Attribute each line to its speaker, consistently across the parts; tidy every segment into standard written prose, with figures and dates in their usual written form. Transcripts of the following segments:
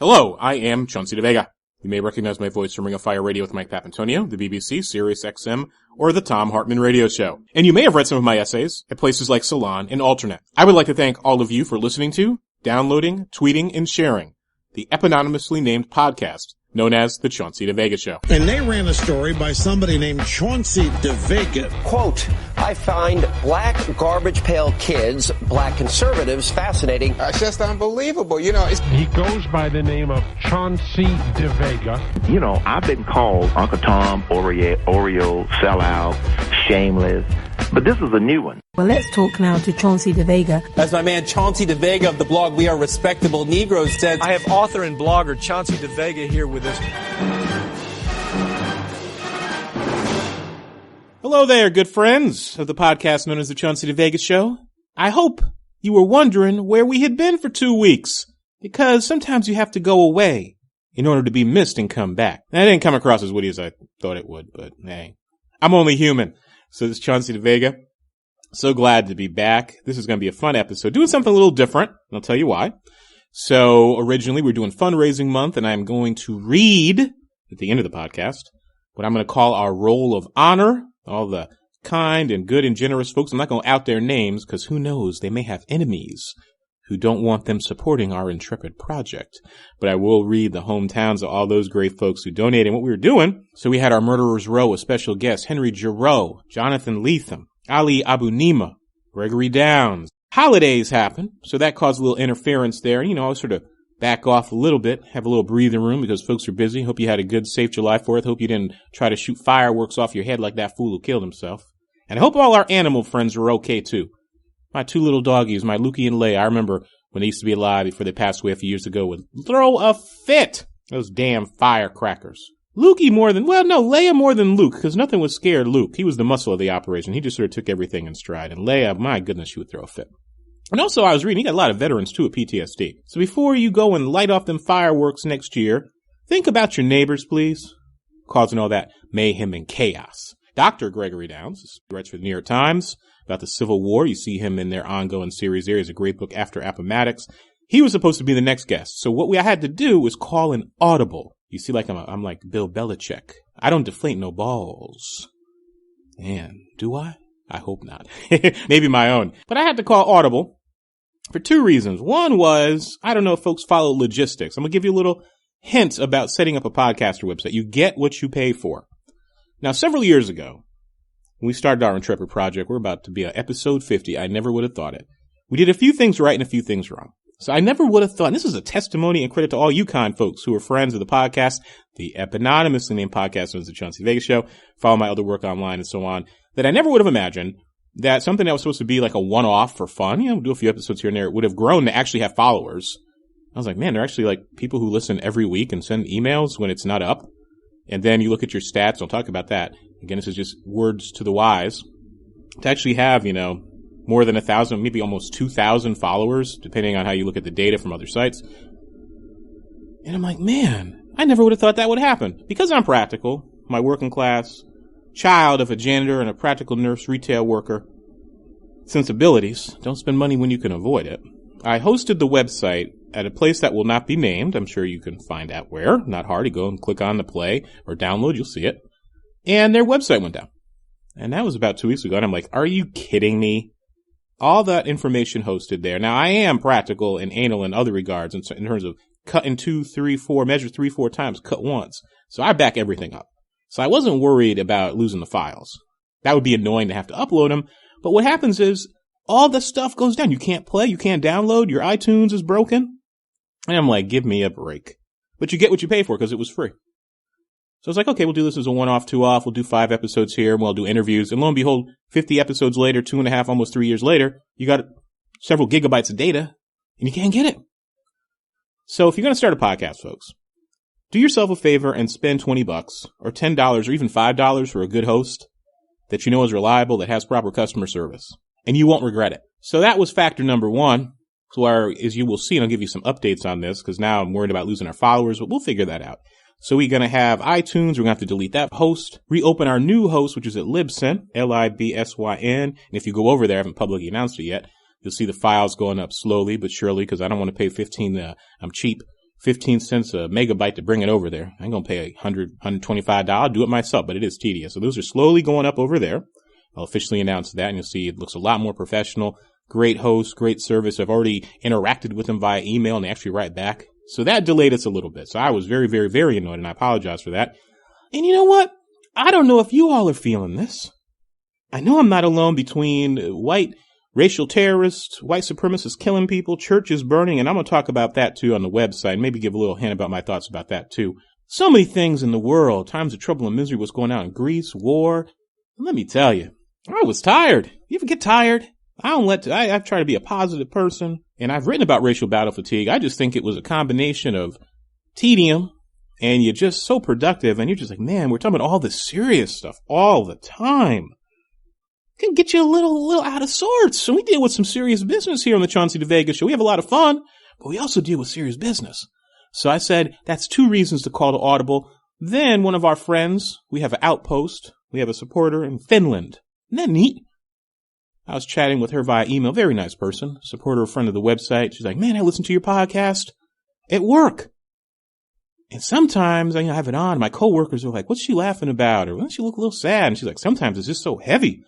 Speaker 1: Hello, I am Chauncey DeVega. You may recognize my voice from Ring of Fire Radio with Mike Papantonio, the BBC, Sirius XM, or the Tom Hartman Radio Show. And you may have read some of my essays at places like Salon and Alternate. I would like to thank all of you for listening to, downloading, tweeting, and sharing the eponymously named podcast known as the Chauncey DeVega Show.
Speaker 2: And they ran a story by somebody named Chauncey DeVega.
Speaker 3: Quote, I find black garbage pail kids, black conservatives, fascinating.
Speaker 4: It's just unbelievable. You know,
Speaker 5: he goes by the name of Chauncey DeVega.
Speaker 6: You know, I've been called Uncle Tom, Oreo, sellout, shameless, but this is a new one.
Speaker 7: Well, let's talk now to Chauncey DeVega.
Speaker 8: As my man Chauncey DeVega of the blog We Are Respectable Negroes said,
Speaker 9: I have author and blogger Chauncey DeVega here with us.
Speaker 1: Hello there, good friends of the podcast known as the Chauncey DeVega Show. I hope you were wondering where we had been for 2 weeks, because sometimes you have to go away in order to be missed and come back. That didn't come across as witty as I thought it would, but hey, I'm only human. So this is Chauncey DeVega. So glad to be back. This is going to be a fun episode. Doing something a little different, and I'll tell you why. So originally we're doing fundraising month, and I'm going to read at the end of the podcast what I'm going to call our roll of honor. All the kind and good and generous folks. I'm not going to out their names because who knows, they may have enemies who don't want them supporting our intrepid project. But I will read the hometowns of all those great folks who donated and what we were doing. So we had our Murderers Row, a special guest, Henry Giroux, Jonathan Leatham, Ali Abunima, Gregory Downs. Holidays happen, so that caused a little interference there. You know, I was sort of back off a little bit, have a little breathing room because folks are busy. Hope you had a good, safe July 4th. Hope you didn't try to shoot fireworks off your head like that fool who killed himself. And I hope all our animal friends are okay too. My two little doggies, my Lukey and Leia, I remember when they used to be alive before they passed away a few years ago, would throw a fit. Those damn firecrackers. Lukey Leia more than Luke, because nothing would scare Luke. He was the muscle of the operation. He just sort of took everything in stride. And Leia, my goodness, she would throw a fit. And also, I was reading, you got a lot of veterans, too, with PTSD. So before you go and light off them fireworks next year, think about your neighbors, please, causing all that mayhem and chaos. Dr. Gregory Downs writes for the New York Times about the Civil War. You see him in their ongoing series there. He has a great book, After Appomattox. He was supposed to be the next guest. So what I had to do was call an audible. You see, like I'm like Bill Belichick. I don't deflate no balls. And do I? I hope not. Maybe my own. But I had to call audible for two reasons. One was, I don't know if folks follow logistics. I'm going to give you a little hint about setting up a podcaster website. You get what you pay for. Now, several years ago, when we started our Intrepid project, we're about to be on episode 50. I never would have thought it. We did a few things right and a few things wrong. So I never would have thought, and this is a testimony and credit to all you kind folks who are friends of the podcast, the eponymously named podcast known as the Chauncey DeVega Show, follow my other work online and so on, that I never would have imagined that something that was supposed to be like a one-off for fun, we'll do a few episodes here and there, would have grown to actually have followers. I was like, man, they're actually like people who listen every week and send emails when it's not up. And then you look at your stats, I'll talk about that. Again, this is just words to the wise. To actually have, more than 1,000, maybe almost 2,000 followers, depending on how you look at the data from other sites. And I'm like, man, I never would have thought that would happen. Because I'm practical, my working class child of a janitor and a practical nurse retail worker sensibilities, don't spend money when you can avoid it. I hosted the website at a place that will not be named. I'm sure you can find out where. Not hard. You go and click on the play or download, you'll see it. And their website went down. And that was about 2 weeks ago. And I'm like, are you kidding me? All that information hosted there. Now, I am practical and anal in other regards in terms of cutting 2, 3, 4, measure 3, 4 times, cut once. So I back everything up. So I wasn't worried about losing the files. That would be annoying to have to upload them. But what happens is all the stuff goes down. You can't play. You can't download. Your iTunes is broken. And I'm like, give me a break. But you get what you pay for because it was free. So I was like, okay, we'll do this as a one-off, two-off. We'll do 5 episodes here, and we'll do interviews. And lo and behold, 50 episodes later, 2.5, almost 3 years later, you got several gigabytes of data, and you can't get it. So if you're going to start a podcast, folks, do yourself a favor and spend $20 or $10 or even $5 for a good host that you know is reliable, that has proper customer service, and you won't regret it. So that was factor number one. So as you will see, and I'll give you some updates on this because now I'm worried about losing our followers, but we'll figure that out. So we're going to have iTunes. We're going to have to delete that host, reopen our new host, which is at Libsyn, Libsyn. And if you go over there, I haven't publicly announced it yet, you'll see the files going up slowly but surely because I don't want to pay I'm cheap, 15 cents a megabyte to bring it over there. I ain't gonna pay $125. I'll do it myself, but it is tedious. So those are slowly going up over there. I'll officially announce that, and you'll see it looks a lot more professional. Great host, great service. I've already interacted with them via email, and they actually write back. So that delayed us a little bit. So I was very, very, very annoyed, and I apologize for that. And you know what? I don't know if you all are feeling this. I know I'm not alone between white racial terrorists, white supremacists killing people, churches burning, and I'm going to talk about that too on the website, maybe give a little hint about my thoughts about that too. So many things in the world, times of trouble and misery, what's going on in Greece, war. And let me tell you, I was tired. You ever get tired? I've tried to be a positive person, and I've written about racial battle fatigue. I just think it was a combination of tedium, and you're just so productive, and you're just like, man, we're talking about all this serious stuff all the time. Can get you a little out of sorts. So we deal with some serious business here on the Chauncey DeVega Show. We have a lot of fun, but we also deal with serious business. So I said, that's 2 reasons to call to Audible. Then one of our friends, we have an outpost. We have a supporter in Finland. Isn't that neat? I was chatting with her via email. Very nice person. Supporter, a friend of the website. She's like, man, I listen to your podcast at work. And sometimes I have it on. My coworkers are like, what's she laughing about? Or doesn't she look a little sad? And she's like, sometimes it's just so heavy.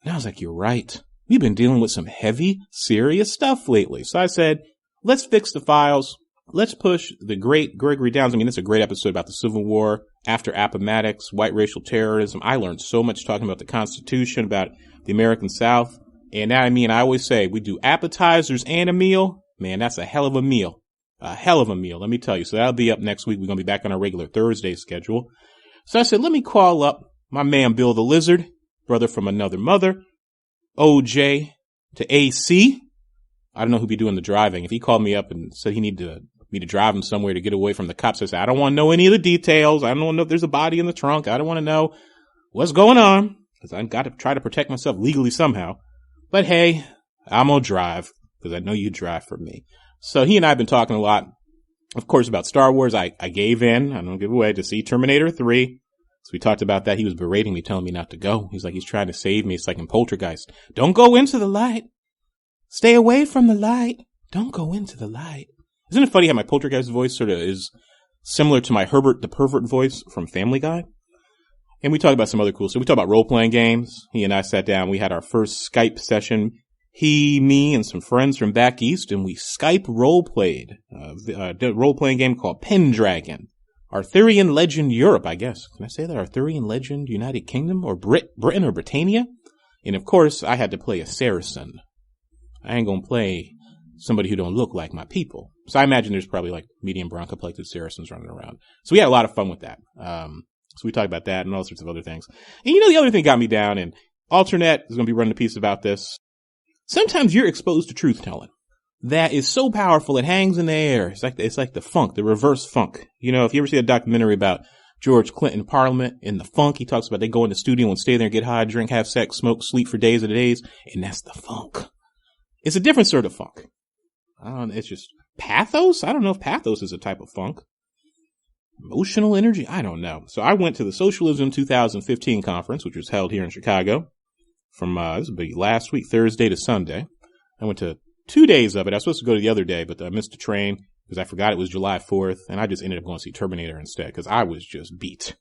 Speaker 1: And I was like, you're right. We've been dealing with some heavy, serious stuff lately. So I said, let's fix the files. Let's push the great Gregory Downs. I mean, it's a great episode about the Civil War, after Appomattox, white racial terrorism. I learned so much talking about the Constitution, about the American South. And now, I always say, we do appetizers and a meal. Man, that's a hell of a meal. A hell of a meal, let me tell you. So that'll be up next week. We're going to be back on our regular Thursday schedule. So I said, let me call up my man Bill the Lizard, brother from another mother, OJ to AC. I don't know who'd be doing the driving. If he called me up and said he needed me to drive him somewhere to get away from the cops, I said, I don't want to know any of the details. I don't want to know if there's a body in the trunk. I don't want to know what's going on, because I've got to try to protect myself legally somehow. But hey, I'm going to drive, because I know you drive for me. So he and I have been talking a lot, of course, about Star Wars. I gave in, I don't give away, to see Terminator 3. So we talked about that. He was berating me, telling me not to go. He's like, he's trying to save me. It's like in Poltergeist. Don't go into the light. Stay away from the light. Don't go into the light. Isn't it funny how my Poltergeist voice sort of is similar to my Herbert the Pervert voice from Family Guy? And we talked about some other cool stuff. We talked about role-playing games. He and I sat down. We had our first Skype session. He, me, and some friends from back east, and we Skype role-played a role-playing game called Pendragon. Arthurian Legend Europe, I guess. Can I say that? Arthurian Legend United Kingdom? Or Britain or Britannia? And of course, I had to play a Saracen. I ain't gonna play somebody who don't look like my people. So I imagine there's probably like medium brown complected Saracens running around. So we had a lot of fun with that. So we talked about that and all sorts of other things. And the other thing got me down, and Alternet is gonna be running a piece about this. Sometimes you're exposed to truth telling that is so powerful it hangs in the air. It's like the funk, the reverse funk. If you ever see a documentary about George Clinton Parliament and the funk, he talks about they go in the studio and stay there and get high, drink, have sex, smoke, sleep for days and days, and that's the funk. It's a different sort of funk. It's just pathos. I don't know if pathos is a type of funk. Emotional energy. I don't know. So I went to the Socialism 2015 conference, which was held here in Chicago from, this will be last week, Thursday to Sunday. I went to 2 days of it. I was supposed to go to the other day, but I missed the train because I forgot it was July 4th, and I just ended up going to see Terminator instead because I was just beat.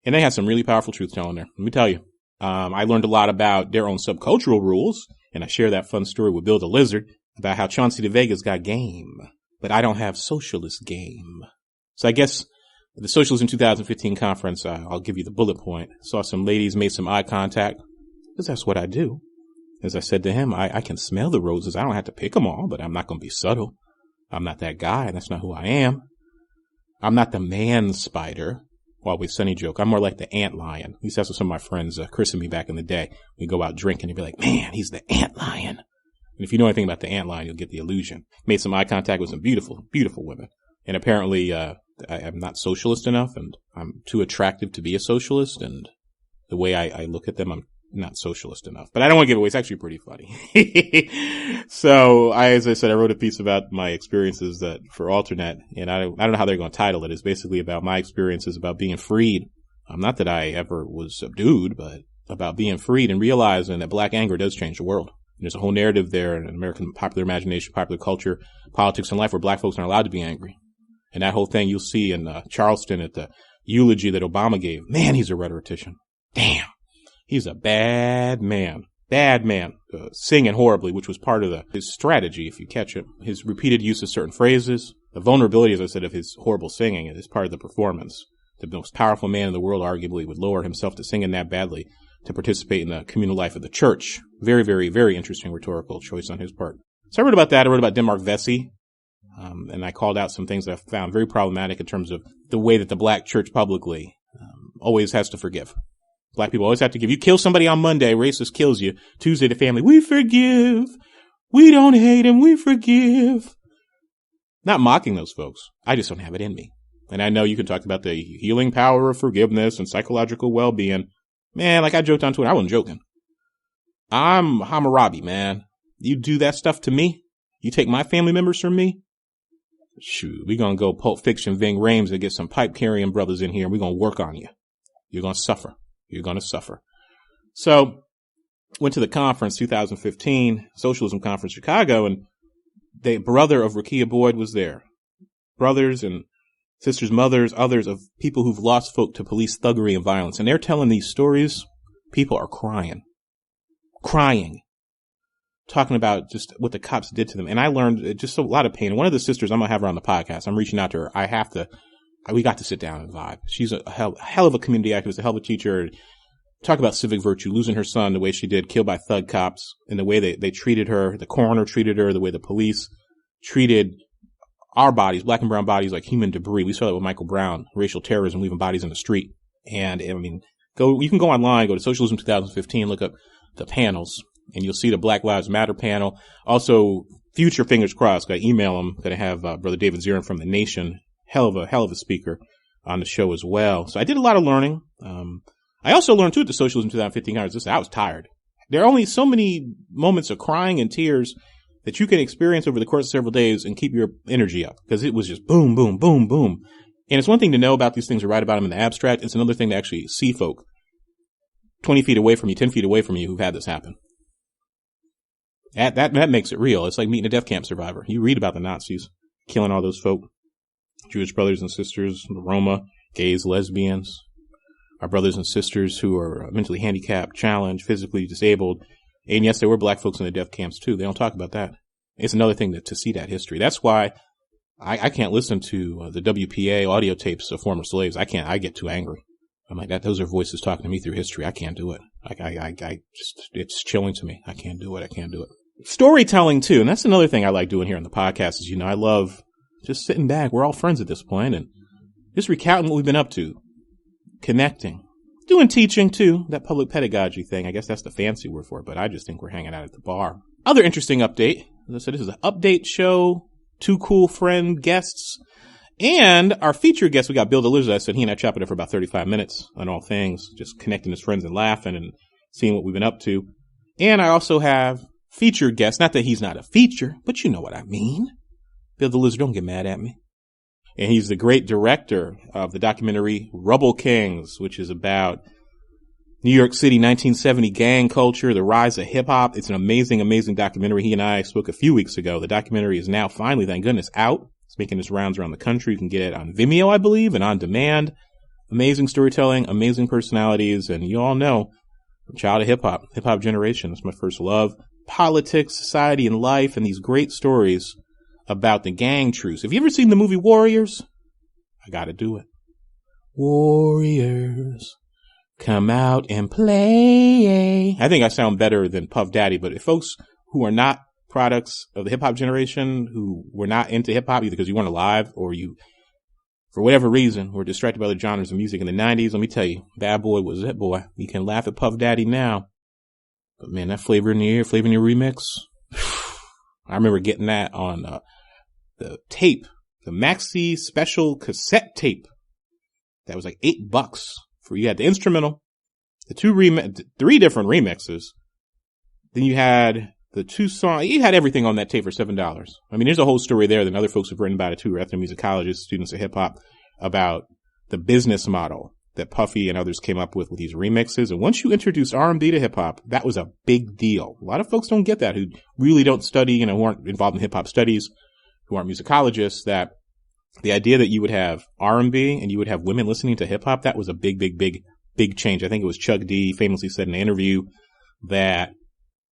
Speaker 1: And they had some really powerful truth telling there. Let me tell you. I learned a lot about their own subcultural rules, and I share that fun story with Bill the Lizard about how Chauncey DeVega's got game, but I don't have socialist game. So I guess the Socialism 2015 conference, I'll give you the bullet point. Saw some ladies, made some eye contact, because that's what I do. As I said to him, I can smell the roses. I don't have to pick them all, but I'm not going to be subtle. I'm not that guy. That's not who I am. I'm not the man spider. Always sunny joke. I'm more like the ant lion. At least that's what some of my friends christened me back in the day. We go out drinking and be like, man, he's the ant lion. And if you know anything about the ant lion, you'll get the illusion. Made some eye contact with some beautiful, beautiful women. And apparently, I'm not socialist enough, and I'm too attractive to be a socialist. And the way I look at them, I'm not socialist enough. But I don't want to give away. It's actually pretty funny. So as I said, I wrote a piece about my experiences for Alternet, and I don't know how they're going to title it. It's basically about my experiences about being freed. Not that I ever was subdued, but about being freed and realizing that black anger does change the world. And there's a whole narrative there in American popular imagination, popular culture, politics, and life where black folks aren't allowed to be angry. And that whole thing you'll see in Charleston at the eulogy that Obama gave. Man, he's a rhetorician. Damn. He's a bad man. Bad man. Singing horribly, which was part of his strategy, if you catch it. His repeated use of certain phrases. The vulnerability, as I said, of his horrible singing is part of the performance. The most powerful man in the world arguably would lower himself to singing that badly to participate in the communal life of the church. Very, very, very interesting rhetorical choice on his part. So I wrote about that. I wrote about Denmark Vesey. And I called out some things that I found very problematic in terms of the way that the black church publicly always has to forgive. Black people always have to give. You kill somebody on Monday, racist kills you. Tuesday, the family, we forgive. We don't hate him, we forgive. Not mocking those folks. I just don't have it in me. And I know you can talk about the healing power of forgiveness and psychological well-being. Man, like I joked on Twitter, I wasn't joking. I'm Hammurabi, man. You do that stuff to me, you take my family members from me, shoot, we gonna go Pulp Fiction, Ving Rhames, and get some pipe-carrying brothers in here, and we're gonna work on you. You're gonna suffer. You're gonna suffer. So, went to the conference, 2015, Socialism Conference, Chicago, and the brother of Rukia Boyd was there. Brothers and sisters, mothers, others of people who've lost folk to police thuggery and violence. And they're telling these stories. People are crying. Talking about just what the cops did to them. And I learned just a lot of pain. And one of the sisters, I'm going to have her on the podcast. I'm reaching out to her. We got to sit down and vibe. She's a hell of a community activist, a hell of a teacher. Talk about civic virtue, losing her son the way she did, killed by thug cops, and the way they treated her, the coroner treated her, the way the police treated our bodies, black and brown bodies, like human debris. We saw that with Michael Brown, racial terrorism, leaving bodies in the street. And I mean, you can go online, go to Socialism 2015, look up the panels, and you'll see the Black Lives Matter panel. Also, future, fingers crossed, I email them, going to have Brother David Zirin from The Nation, hell of a speaker on the show as well. So I did a lot of learning. I also learned too at the Socialism 2015 conference, I was tired. There are only so many moments of crying and tears that you can experience over the course of several days and keep your energy up, because it was just boom, boom, boom, boom. And it's one thing to know about these things or write about them in the abstract. It's another thing to actually see folk 20 feet away from you, 10 feet away from you who've had this happen. That makes it real. It's like meeting a death camp survivor. You read about the Nazis killing all those folk, Jewish brothers and sisters, the Roma, gays, lesbians, our brothers and sisters who are mentally handicapped, challenged, physically disabled. And yes, there were black folks in the death camps too. They don't talk about that. It's another thing to see that history. That's why I can't listen to the WPA audio tapes of former slaves. I get too angry. I'm like, those are voices talking to me through history. I can't do it. It's chilling to me. I can't do it. Storytelling too. And that's another thing I like doing here on the podcast is, I love just sitting back. We're all friends at this point and just recounting what we've been up to, connecting, doing teaching too, that public pedagogy thing. I guess that's the fancy word for it, but I just think we're hanging out at the bar. Other interesting update. As I said, this is an update show, 2 cool friend guests, and our featured guest, we got Bill DeLuzza. I said he and I chopped it up for about 35 minutes on all things, just connecting as friends and laughing and seeing what we've been up to. And I also have featured guests, not that he's not a feature, but you know what I mean. Bill DeLuzza, don't get mad at me. And he's the great director of the documentary Rubble Kings, which is about New York City 1970 gang culture, the rise of hip hop. It's an amazing, amazing documentary. He and I spoke a few weeks ago. The documentary is now finally, thank goodness, out. It's making its rounds around the country. You can get it on Vimeo, I believe, and on demand. Amazing storytelling, amazing personalities, and you all know, I'm a child of hip hop generation. That's my first love. Politics, society, and life, and these great stories about the gang truce. Have you ever seen the movie Warriors? I gotta do it. Warriors, come out and play. I think I sound better than Puff Daddy, but if folks who are not products of the hip hop generation, who were not into hip hop, either because you weren't alive or you, for whatever reason, were distracted by other genres of music in the 90s, let me tell you, Bad Boy was it, boy. You can laugh at Puff Daddy now. But man, that Flavor in Your remix, I remember getting that on the tape, the maxi special cassette tape. That was like $8 for, you had the instrumental, the 3 different remixes. Then you had the 2 songs. You had everything on that tape for $7. I mean, there's a whole story there that other folks have written about it too, or ethnomusicologists, students of hip hop, about the business model that Puffy and others came up with these remixes. And once you introduce R&B to hip hop, that was a big deal. A lot of folks don't get that, who really don't study, who aren't involved in hip hop studies, who aren't musicologists, that The idea that you would have R&B and you would have women listening to hip hop, that was a big change. I think it was Chuck D famously said in an interview that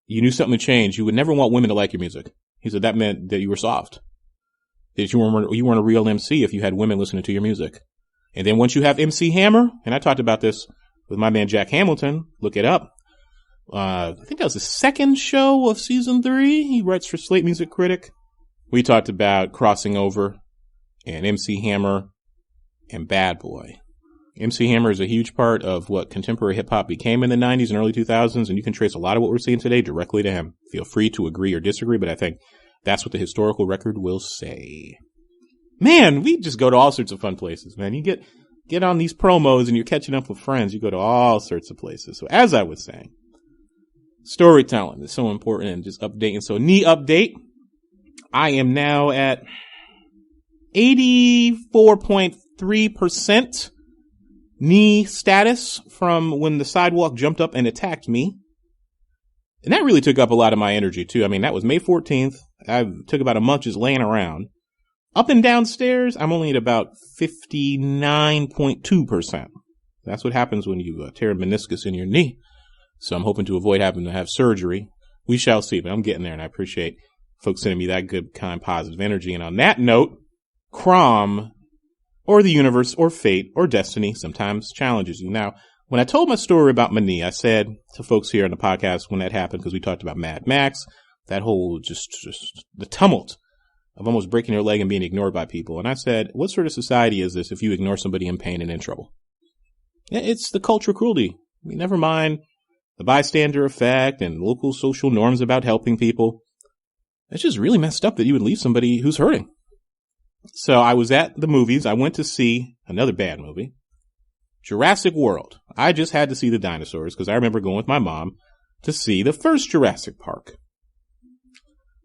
Speaker 1: you knew something would change. You would never want women to like your music. He said that meant that you were soft. That you weren't a real MC if you had women listening to your music. And then once you have MC Hammer, and I talked about this with my man Jack Hamilton, look it up. I think that was the second show of season 3. He writes for Slate Music Critic. We talked about crossing over and MC Hammer and Bad Boy. MC Hammer is a huge part of what contemporary hip hop became in the 90s and early 2000s, and you can trace a lot of what we're seeing today directly to him. Feel free to agree or disagree, but I think that's what the historical record will say. Man, we just go to all sorts of fun places, man. You get on these promos and you're catching up with friends. You go to all sorts of places. So as I was saying, storytelling is so important and just updating. So knee update. I am now at 84.3% knee status from when the sidewalk jumped up and attacked me. And that really took up a lot of my energy too. I mean, that was May 14th. I took about a month just laying around. Up and down stairs, I'm only at about 59.2%. That's what happens when you tear a meniscus in your knee. So I'm hoping to avoid having to have surgery. We shall see, but I'm getting there, and I appreciate folks sending me that good, kind, positive energy. And on that note, Crom, or the universe, or fate, or destiny sometimes challenges you. Now, when I told my story about my knee, I said to folks here on the podcast when that happened, because we talked about Mad Max, that whole just the tumult of almost breaking your leg and being ignored by people. And I said, what sort of society is this if you ignore somebody in pain and in trouble? It's the cultural cruelty. I mean, never mind the bystander effect and local social norms about helping people. It's just really messed up that you would leave somebody who's hurting. So I was at the movies. I went to see another bad movie, Jurassic World. I just had to see the dinosaurs because I remember going with my mom to see the first Jurassic Park.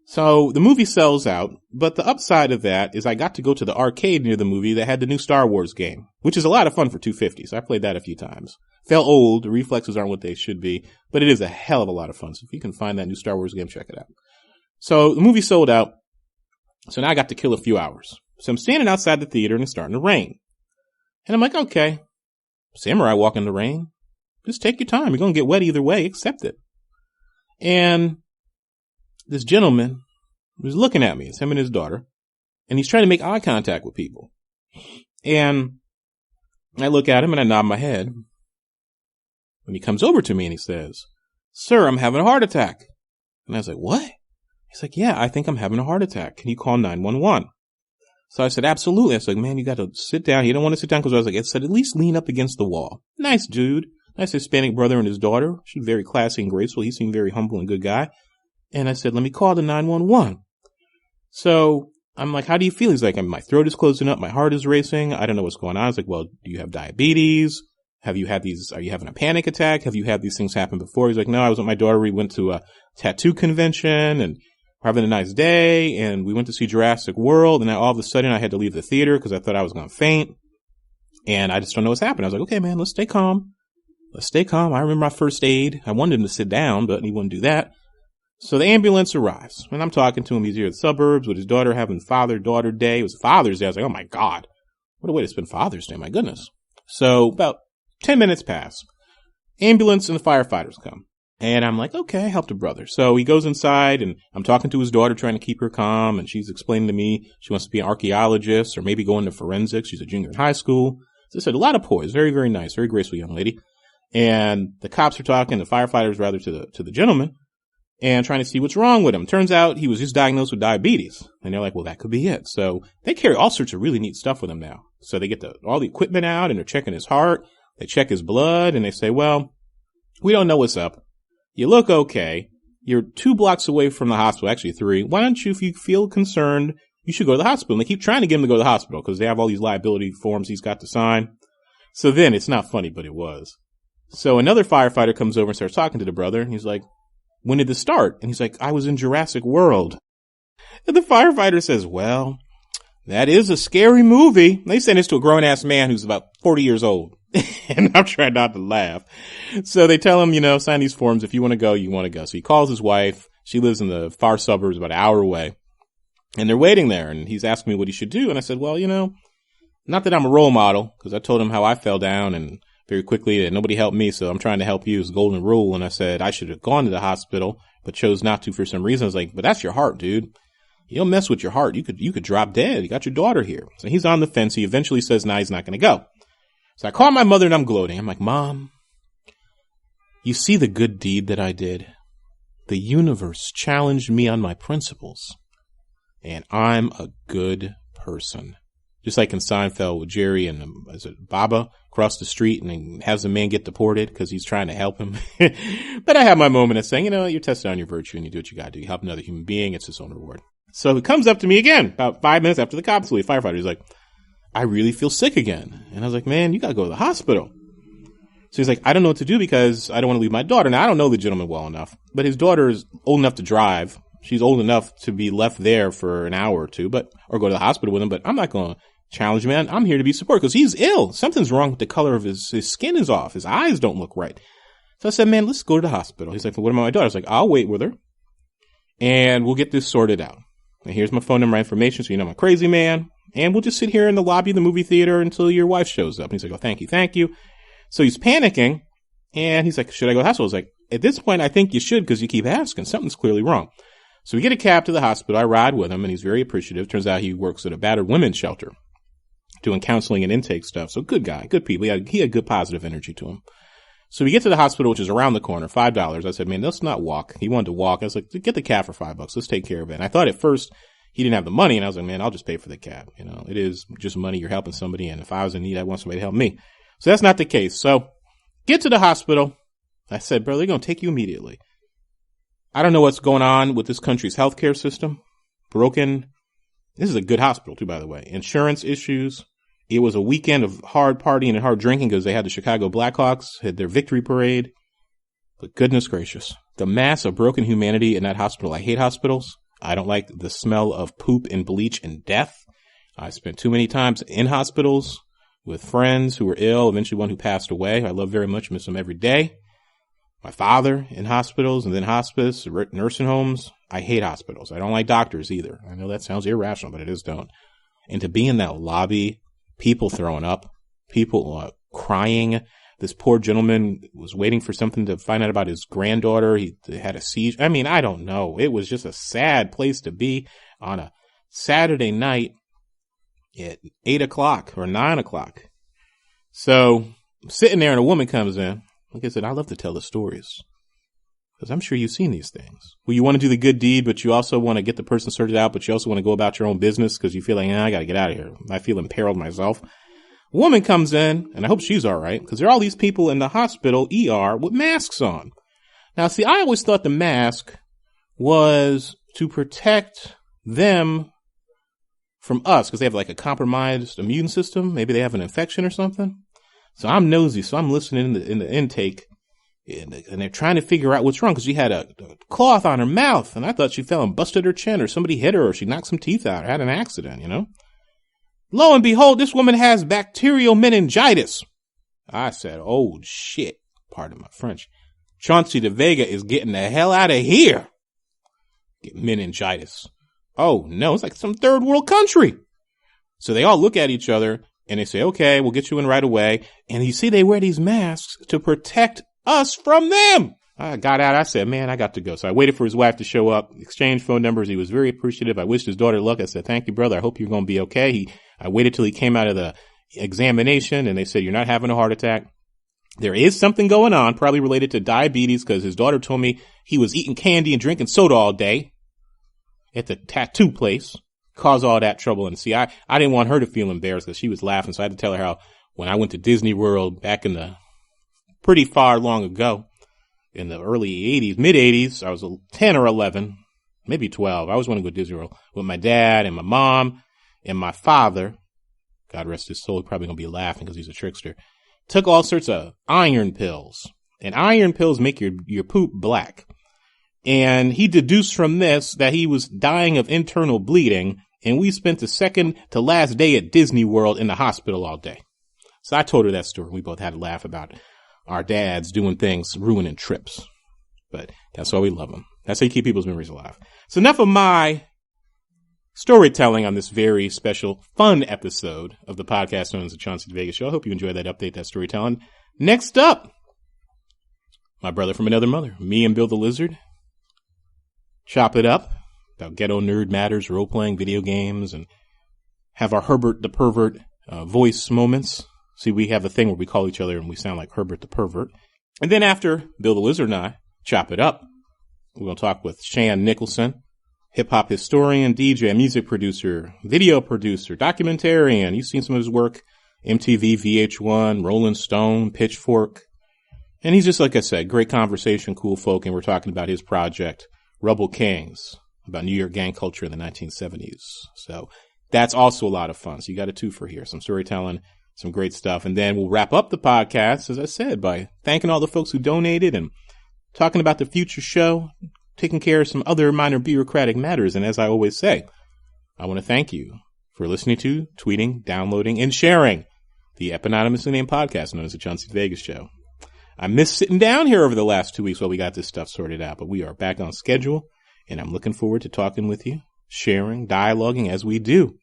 Speaker 1: So the movie sells out, but the upside of that is I got to go to the arcade near the movie that had the new Star Wars game, which is a lot of fun for $2.50. So I played that a few times. Felt old. The reflexes aren't what they should be, but it is a hell of a lot of fun. So if you can find that new Star Wars game, check it out. So the movie sold out. So now I got to kill a few hours. So I'm standing outside the theater and it's starting to rain. And I'm like, okay, samurai walk in the rain. Just take your time. You're going to get wet either way. Accept it. And this gentleman was looking at me. It's him and his daughter. And he's trying to make eye contact with people. And I look at him and I nod my head. When he comes over to me and he says, "Sir, I'm having a heart attack." And I was like, "What?" He's like, "Yeah, I think I'm having a heart attack. Can you call 911? So I said, "Absolutely." I was like, "Man, you got to sit down." He didn't want to sit down because I was like, I said, "At least lean up against the wall." Nice dude. Nice Hispanic brother and his daughter. She's very classy and graceful. He seemed very humble and good guy. And I said, "Let me call the 911. So I'm like, "How do you feel?" He's like, "My throat is closing up. My heart is racing. I don't know what's going on." I was like, "Well, do you have diabetes? Have you had these? Are you having a panic attack? Have you had these things happen before?" He's like, "No, I was with my daughter. We went to a tattoo convention and we're having a nice day. And we went to see Jurassic World. And now all of a sudden I had to leave the theater because I thought I was going to faint. And I just don't know what's happening." I was like, "Okay, man, let's stay calm. Let's stay calm." I remember my first aid. I wanted him to sit down, but he wouldn't do that. So the ambulance arrives, and I'm talking to him. He's here in the suburbs with his daughter having Father-Daughter Day. It was Father's Day. I was like, oh, my God. What a way to spend Father's Day. My goodness. So about 10 minutes pass. Ambulance and the firefighters come. And I'm like, okay, I helped a brother. So he goes inside, and I'm talking to his daughter, trying to keep her calm, and she's explaining to me she wants to be an archaeologist or maybe go into forensics. She's a junior in high school. So I said, a lot of poise. Very, very nice. Very graceful young lady. And the cops are talking, the firefighters rather, to the gentleman, and trying to see what's wrong with him. Turns out he was just diagnosed with diabetes. And they're like, well, that could be it. So they carry all sorts of really neat stuff with him now. So they get all the equipment out and they're checking his heart. They check his blood and they say, well, we don't know what's up. You look okay. You're 2 blocks away from the hospital, actually 3. Why don't you, if you feel concerned, you should go to the hospital. And they keep trying to get him to go to the hospital because they have all these liability forms he's got to sign. So then it's not funny, but it was. So another firefighter comes over and starts talking to the brother. And he's like, when did this start? And he's like, I was in Jurassic World. And the firefighter says, well, that is a scary movie. And they send this to a grown-ass man who's about 40 years old. And I'm trying not to laugh. So they tell him, sign these forms. If you want to go, you want to go. So he calls his wife. She lives in the far suburbs, about an hour away. And they're waiting there, and he's asking me what he should do. And I said, well, not that I'm a role model, because I told him how I fell down and very quickly that nobody helped me, so I'm trying to help you. It's a golden rule. And I said I should have gone to the hospital, but chose not to for some reason. I was like, but that's your heart, dude. You don't mess with your heart. You could drop dead. You got your daughter here. So he's on the fence. He eventually says, nah, he's not going to go. So I call my mother and I'm gloating. I'm like, Mom, you see the good deed that I did? The universe challenged me on my principles. And I'm a good person. Just like in Seinfeld with Jerry and is it Baba across the street and then has the man get deported because he's trying to help him. But I have my moment of saying, you're tested on your virtue and you do what you got to do. You help another human being. It's his own reward. So he comes up to me again about 5 minutes after the cops leave. Firefighter. He's like, I really feel sick again. And I was like, man, you got to go to the hospital. So he's like, I don't know what to do because I don't want to leave my daughter. Now, I don't know the gentleman well enough, but his daughter is old enough to drive. She's old enough to be left there for an hour or two, or go to the hospital with him. But I'm not going to challenge him, man. I'm here to be supported because he's ill. Something's wrong with the color of his skin is off. His eyes don't look right. So I said, man, let's go to the hospital. He's like, well, what about my daughter? I was like, I'll wait with her and we'll get this sorted out. And here's my phone number, my information. So I'm a crazy man. And we'll just sit here in the lobby of the movie theater until your wife shows up. And he's like, oh, thank you. So he's panicking. And he's like, should I go to the hospital? I was like, at this point, I think you should because you keep asking. Something's clearly wrong. So we get a cab to the hospital. I ride with him, and he's very appreciative. Turns out he works at a battered women's shelter doing counseling and intake stuff. So good guy, good people. He had good positive energy to him. So we get to the hospital, which is around the corner, $5. I said, man, let's not walk. He wanted to walk. I was like, get the cab for $5. Let's take care of it. And I thought at first he didn't have the money, and I was like, man, I'll just pay for the cab. It is just money. You're helping somebody, and if I was in need, I want somebody to help me. So that's not the case. So get to the hospital. I said, bro, they're going to take you immediately. I don't know what's going on with this country's healthcare system. Broken. This is a good hospital, too, by the way. Insurance issues. It was a weekend of hard partying and hard drinking because they had the Chicago Blackhawks, had their victory parade. But goodness gracious, the mass of broken humanity in that hospital. I hate hospitals. I don't like the smell of poop and bleach and death. I spent too many times in hospitals with friends who were ill, eventually one who passed away. I love very much, miss them every day. My father in hospitals and then hospice, nursing homes. I hate hospitals. I don't like doctors either. I know that sounds irrational, but it is don't. And to be in that lobby, people throwing up, people crying. This poor gentleman was waiting for something to find out about his granddaughter. He had a seizure. I mean, I don't know. It was just a sad place to be on a Saturday night at 8 o'clock or 9 o'clock. So I'm sitting there and a woman comes in. Like I said, I love to tell the stories because I'm sure you've seen these things where you want to do the good deed, but you also want to get the person sorted out, but you also want to go about your own business because you feel like, I got to get out of here. I feel imperiled myself. A woman comes in, and I hope she's all right because there are all these people in the hospital ER with masks on. Now, see, I always thought the mask was to protect them from us because they have like a compromised immune system. Maybe they have an infection or something. So I'm nosy, so I'm listening in the intake, and they're trying to figure out what's wrong because she had a cloth on her mouth, and I thought she fell and busted her chin, or somebody hit her, or she knocked some teeth out, or had an accident, Lo and behold, this woman has bacterial meningitis. I said, oh shit, pardon my French. Chauncey DeVega is getting the hell out of here. Get meningitis. Oh no, it's like some third world country. So they all look at each other. And they say, okay, we'll get you in right away. And you see, they wear these masks to protect us from them. I got out. I said, man, I got to go. So I waited for his wife to show up, exchanged phone numbers. He was very appreciative. I wished his daughter luck. I said, thank you, brother. I hope you're going to be okay. I waited till he came out of the examination and they said, you're not having a heart attack. There is something going on, probably related to diabetes because his daughter told me he was eating candy and drinking soda all day at the tattoo place. Cause all that trouble. And see, I didn't want her to feel embarrassed because she was laughing. So I had to tell her how when I went to Disney World back in the pretty far long ago in the early 80s, mid 80s, I was 10 or 11, maybe 12. I always wanted to go to Disney World with my dad and my mom and my father. God rest his soul. He's probably going to be laughing because he's a trickster. Took all sorts of iron pills, and iron pills make your poop black. And he deduced from this that he was dying of internal bleeding. And we spent the second to last day at Disney World in the hospital all day. So I told her that story. We both had to laugh about our dads doing things, ruining trips. But that's why we love them. That's how you keep people's memories alive. So enough of my storytelling on this very special, fun episode of the podcast known as the Chauncey DeVega Show. I hope you enjoyed that update, that storytelling. Next up, my brother from another mother, me and Bill the Lizard, chop it up about ghetto nerd matters, role-playing, video games, and have our Herbert the Pervert voice moments. See, we have a thing where we call each other and we sound like Herbert the Pervert. And then after Bill the Lizard and I chop it up, we're going to talk with Shan Nicholson, hip-hop historian, DJ, music producer, video producer, documentarian. You've seen some of his work, MTV, VH1, Rolling Stone, Pitchfork. And he's just, like I said, great conversation, cool folk, and we're talking about his project, Rubble Kings, about New York gang culture in the 1970s. So that's also a lot of fun. So you got a two for here, some storytelling, some great stuff. And then we'll wrap up the podcast, as I said, by thanking all the folks who donated and talking about the future show, taking care of some other minor bureaucratic matters. And as I always say, I want to thank you for listening to, tweeting, downloading, and sharing the eponymously named podcast known as the Chauncey DeVega Show. I missed sitting down here over the last 2 weeks while we got this stuff sorted out, but we are back on schedule, and I'm looking forward to talking with you, sharing, dialoguing as we do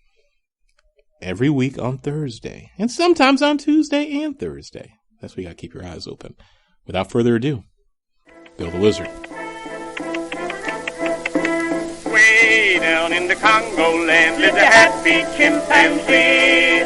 Speaker 1: every week on Thursday, and sometimes on Tuesday and Thursday. That's why you got to keep your eyes open. Without further ado, Bill the Lizard.
Speaker 10: Way down in the Congo land lived a happy chimpanzee.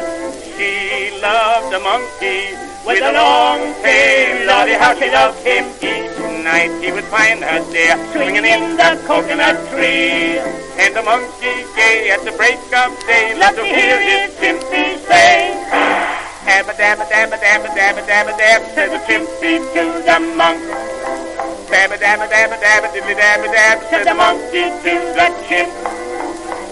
Speaker 10: She loved a monkey with a long tail. Lordy, how she loved him. Each night he would find her there, swinging in the coconut tree. And the monkey gay at the break of day loved to hear his chimpy say, "Dabba dabba dabba dabba dabba dabba dab," said the chimpy to the monk. "Dabba dabba dabba dabba diddly dabba dab," said the monkey to the chimp.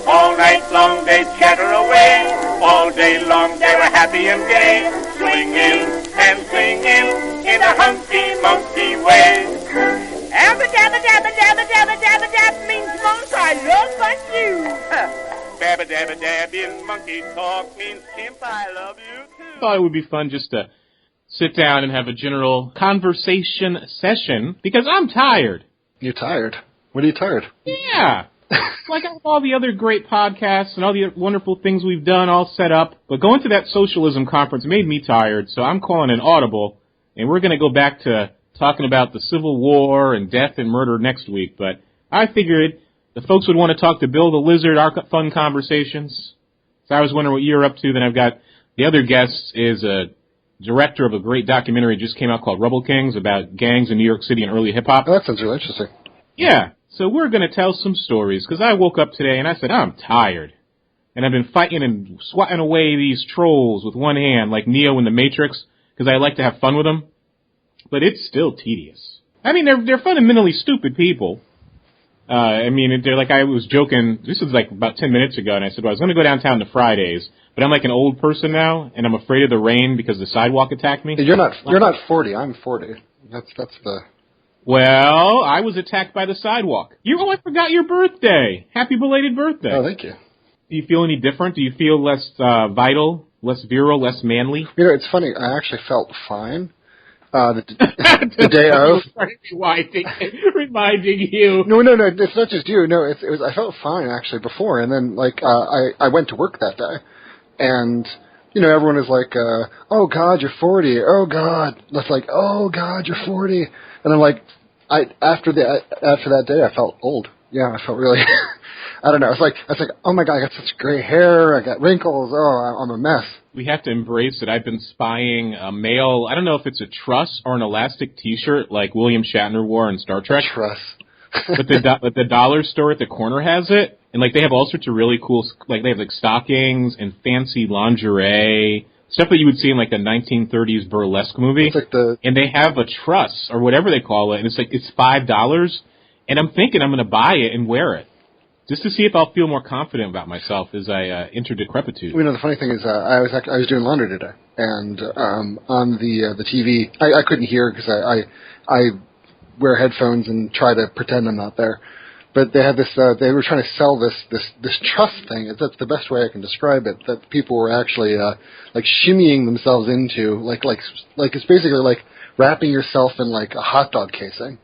Speaker 10: All night long they chatter away, all day long they were happy and gay, swinging and singing in a hunky-monkey way. Abba dabba dabba dabba dabba dabba dab means monk, I love but you. Dabba dabba dab in monkey talk means chimp, I love you too.
Speaker 1: I thought it would be fun just to sit down and have a general conversation session, because I'm tired.
Speaker 11: You're tired? What are you tired?
Speaker 1: Yeah. Like I have all the other great podcasts and all the wonderful things we've done all set up, but going to that Socialism conference made me tired, so I'm calling an audible, and we're going to go back to talking about the Civil War and death and murder next week. But I figured the folks would want to talk to Bill the Lizard, our fun conversations. So I was wondering what you're up to. Then I've got the other guest is a director of a great documentary that just came out called Rubble Kings about gangs in New York City and early hip-hop.
Speaker 11: Oh, that sounds really interesting.
Speaker 1: Yeah. So we're going to tell some stories, because I woke up today and I said, I'm tired. And I've been fighting and swatting away these trolls with one hand, like Neo in The Matrix, because I like to have fun with them. But it's still tedious. I mean, they're fundamentally stupid people. I mean, they're like, I was joking, this was like about 10 minutes ago, and I said, well, I was going to go downtown to Fridays, but I'm like an old person now, and I'm afraid of the rain because the sidewalk attacked me.
Speaker 11: You're not 40, I'm 40. That's the...
Speaker 1: Well, I was attacked by the sidewalk. I forgot your birthday. Happy belated birthday.
Speaker 11: Oh, thank you.
Speaker 1: Do you feel any different? Do you feel less vital, less virile, less manly?
Speaker 11: You know, it's funny. I actually felt fine the day of.
Speaker 1: Reminding you.
Speaker 11: No, it's not just you. No, it was. I felt fine actually before, and then like I went to work that day, and you know everyone is like, "Oh God, you're 40. Oh God." That's like, "Oh God, you're 40." And I'm like, after that day, I felt old. Yeah, I felt really, I don't know. I was like, oh my God, I got such gray hair. I got wrinkles. Oh, I'm a mess.
Speaker 1: We have to embrace it. I've been spying a male, I don't know if it's a truss or an elastic T-shirt like William Shatner wore in Star Trek.
Speaker 11: Truss.
Speaker 1: but the dollar store at the corner has it. And like they have all sorts of really cool, like they have like stockings and fancy lingerie. Stuff that you would see in like a 1930s burlesque movie.
Speaker 11: Like
Speaker 1: and they have a truss or whatever they call it, and it's $5. And I'm thinking I'm going to buy it and wear it, just to see if I'll feel more confident about myself as I enter decrepitude.
Speaker 11: You know, the funny thing is, I was doing laundry today, and on the TV, I couldn't hear because I wear headphones and try to pretend I'm not there. But they had this. They were trying to sell this truss thing. That's the best way I can describe it. That people were actually like shimmying themselves into, like it's basically like wrapping yourself in like a hot dog casing.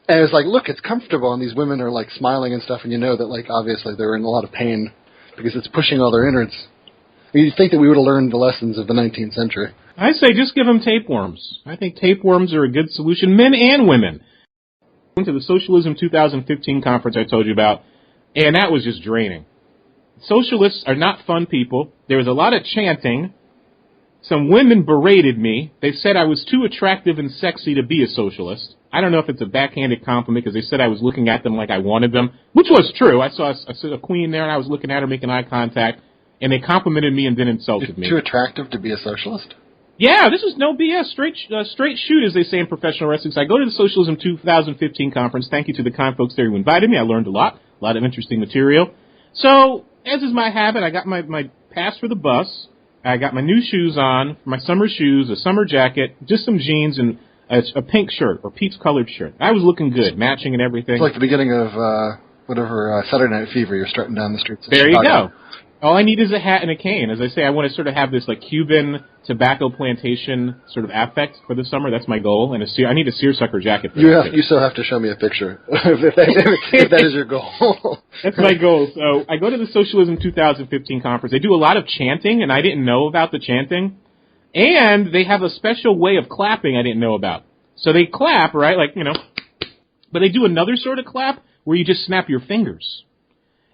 Speaker 11: And it's like, look, it's comfortable, and these women are like smiling and stuff, and you know that like obviously they're in a lot of pain because it's pushing all their innards. You'd think that we would have learned the lessons of the 19th century.
Speaker 1: I say just give them tapeworms. I think tapeworms are a good solution, men and women. I went to the Socialism 2015 conference I told you about, and that was just draining. Socialists are not fun people. There was a lot of chanting. Some women berated me. They said I was too attractive and sexy to be a socialist. I don't know if it's a backhanded compliment because they said I was looking at them like I wanted them, which was true. I saw a queen there, and I was looking at her, making eye contact, and they complimented me and then insulted me.
Speaker 11: Too attractive to be a socialist?
Speaker 1: Yeah, this is no BS, straight shoot, as they say in professional wrestling. So I go to the Socialism 2015 conference. Thank you to the kind folks there who invited me. I learned a lot of interesting material. So, as is my habit, I got my pass for the bus. I got my new shoes on, my summer shoes, a summer jacket, just some jeans, and a pink shirt, or peach-colored shirt. I was looking good, matching and everything.
Speaker 11: It's like the beginning of Saturday Night Fever. You're strutting down the streets of
Speaker 1: Chicago.
Speaker 11: There you go.
Speaker 1: All I need is a hat and a cane. As I say, I want to sort of have this like Cuban tobacco plantation sort of affect for the summer. That's my goal. And I need a seersucker jacket for that.
Speaker 11: You still have to show me a picture if that is your goal.
Speaker 1: That's my goal. So I go to the Socialism 2015 conference. They do a lot of chanting, and I didn't know about the chanting. And they have a special way of clapping I didn't know about. So they clap, right, like, you know, but they do another sort of clap where you just snap your fingers.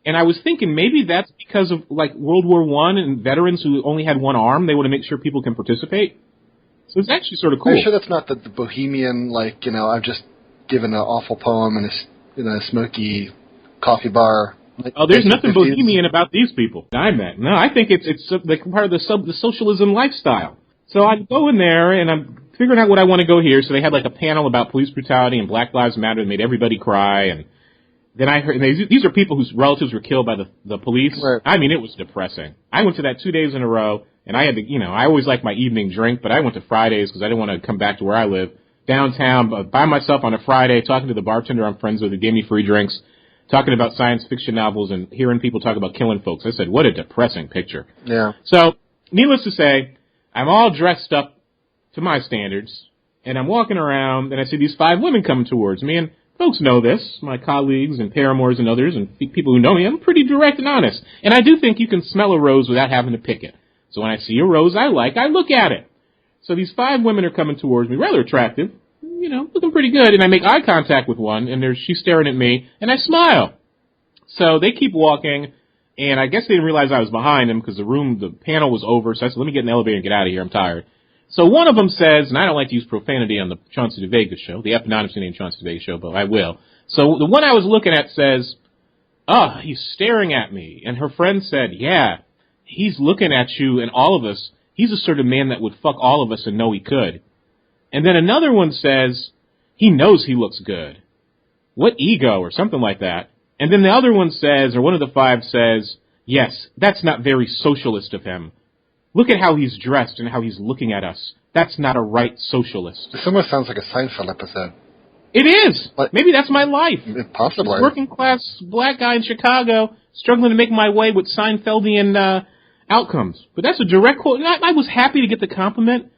Speaker 1: And I was thinking maybe that's because of, like, World War I and veterans who only had one arm. They want to make sure people can participate. So it's actually sort of cool.
Speaker 11: Are you sure that's not the bohemian, like, you know, I've just given an awful poem in a smoky coffee bar? Like,
Speaker 1: oh, there's nothing bohemian about these people I met. No, I think it's like part of the socialism lifestyle. So I go in there, and I'm figuring out what I want to go here. So they had, like, a panel about police brutality and Black Lives Matter that made everybody cry, and then I heard, and these are people whose relatives were killed by the police.
Speaker 11: Right.
Speaker 1: I mean, it was depressing. I went to that 2 days in a row, and I had to, you know, I always like my evening drink, but I went to Fridays because I didn't want to come back to where I live, downtown, by myself on a Friday, talking to the bartender I'm friends with who gave me free drinks, talking about science fiction novels and hearing people talk about killing folks. I said, what a depressing picture.
Speaker 11: Yeah.
Speaker 1: So, needless to say, I'm all dressed up to my standards, and I'm walking around, and I see these 5 women coming towards me, and folks know this, my colleagues and paramours and others and people who know me. I'm pretty direct and honest. And I do think you can smell a rose without having to pick it. So when I see a rose I like, I look at it. So these 5 women are coming towards me, rather attractive, you know, looking pretty good. And I make eye contact with one, and she's staring at me, and I smile. So they keep walking, and I guess they didn't realize I was behind them because the panel was over. So I said, let me get in the elevator and get out of here. I'm tired. So one of them says, and I don't like to use profanity on the Chauncey DeVega Show, the eponymously named Chauncey DeVega Show, but I will. So the one I was looking at says, oh, he's staring at me. And her friend said, yeah, he's looking at you and all of us. He's the sort of man that would fuck all of us and know he could. And then another one says, he knows he looks good. What ego, or something like that. And then the other one says, or one of the 5 says, yes, that's not very socialist of him. Look at how he's dressed and how he's looking at us. That's not a right socialist.
Speaker 11: This almost sounds like a Seinfeld episode.
Speaker 1: It is.
Speaker 11: But
Speaker 1: maybe that's my life.
Speaker 11: Possibly.
Speaker 1: Working class black guy in Chicago, struggling to make my way with Seinfeldian outcomes. But that's a direct quote. I was happy to get the compliment,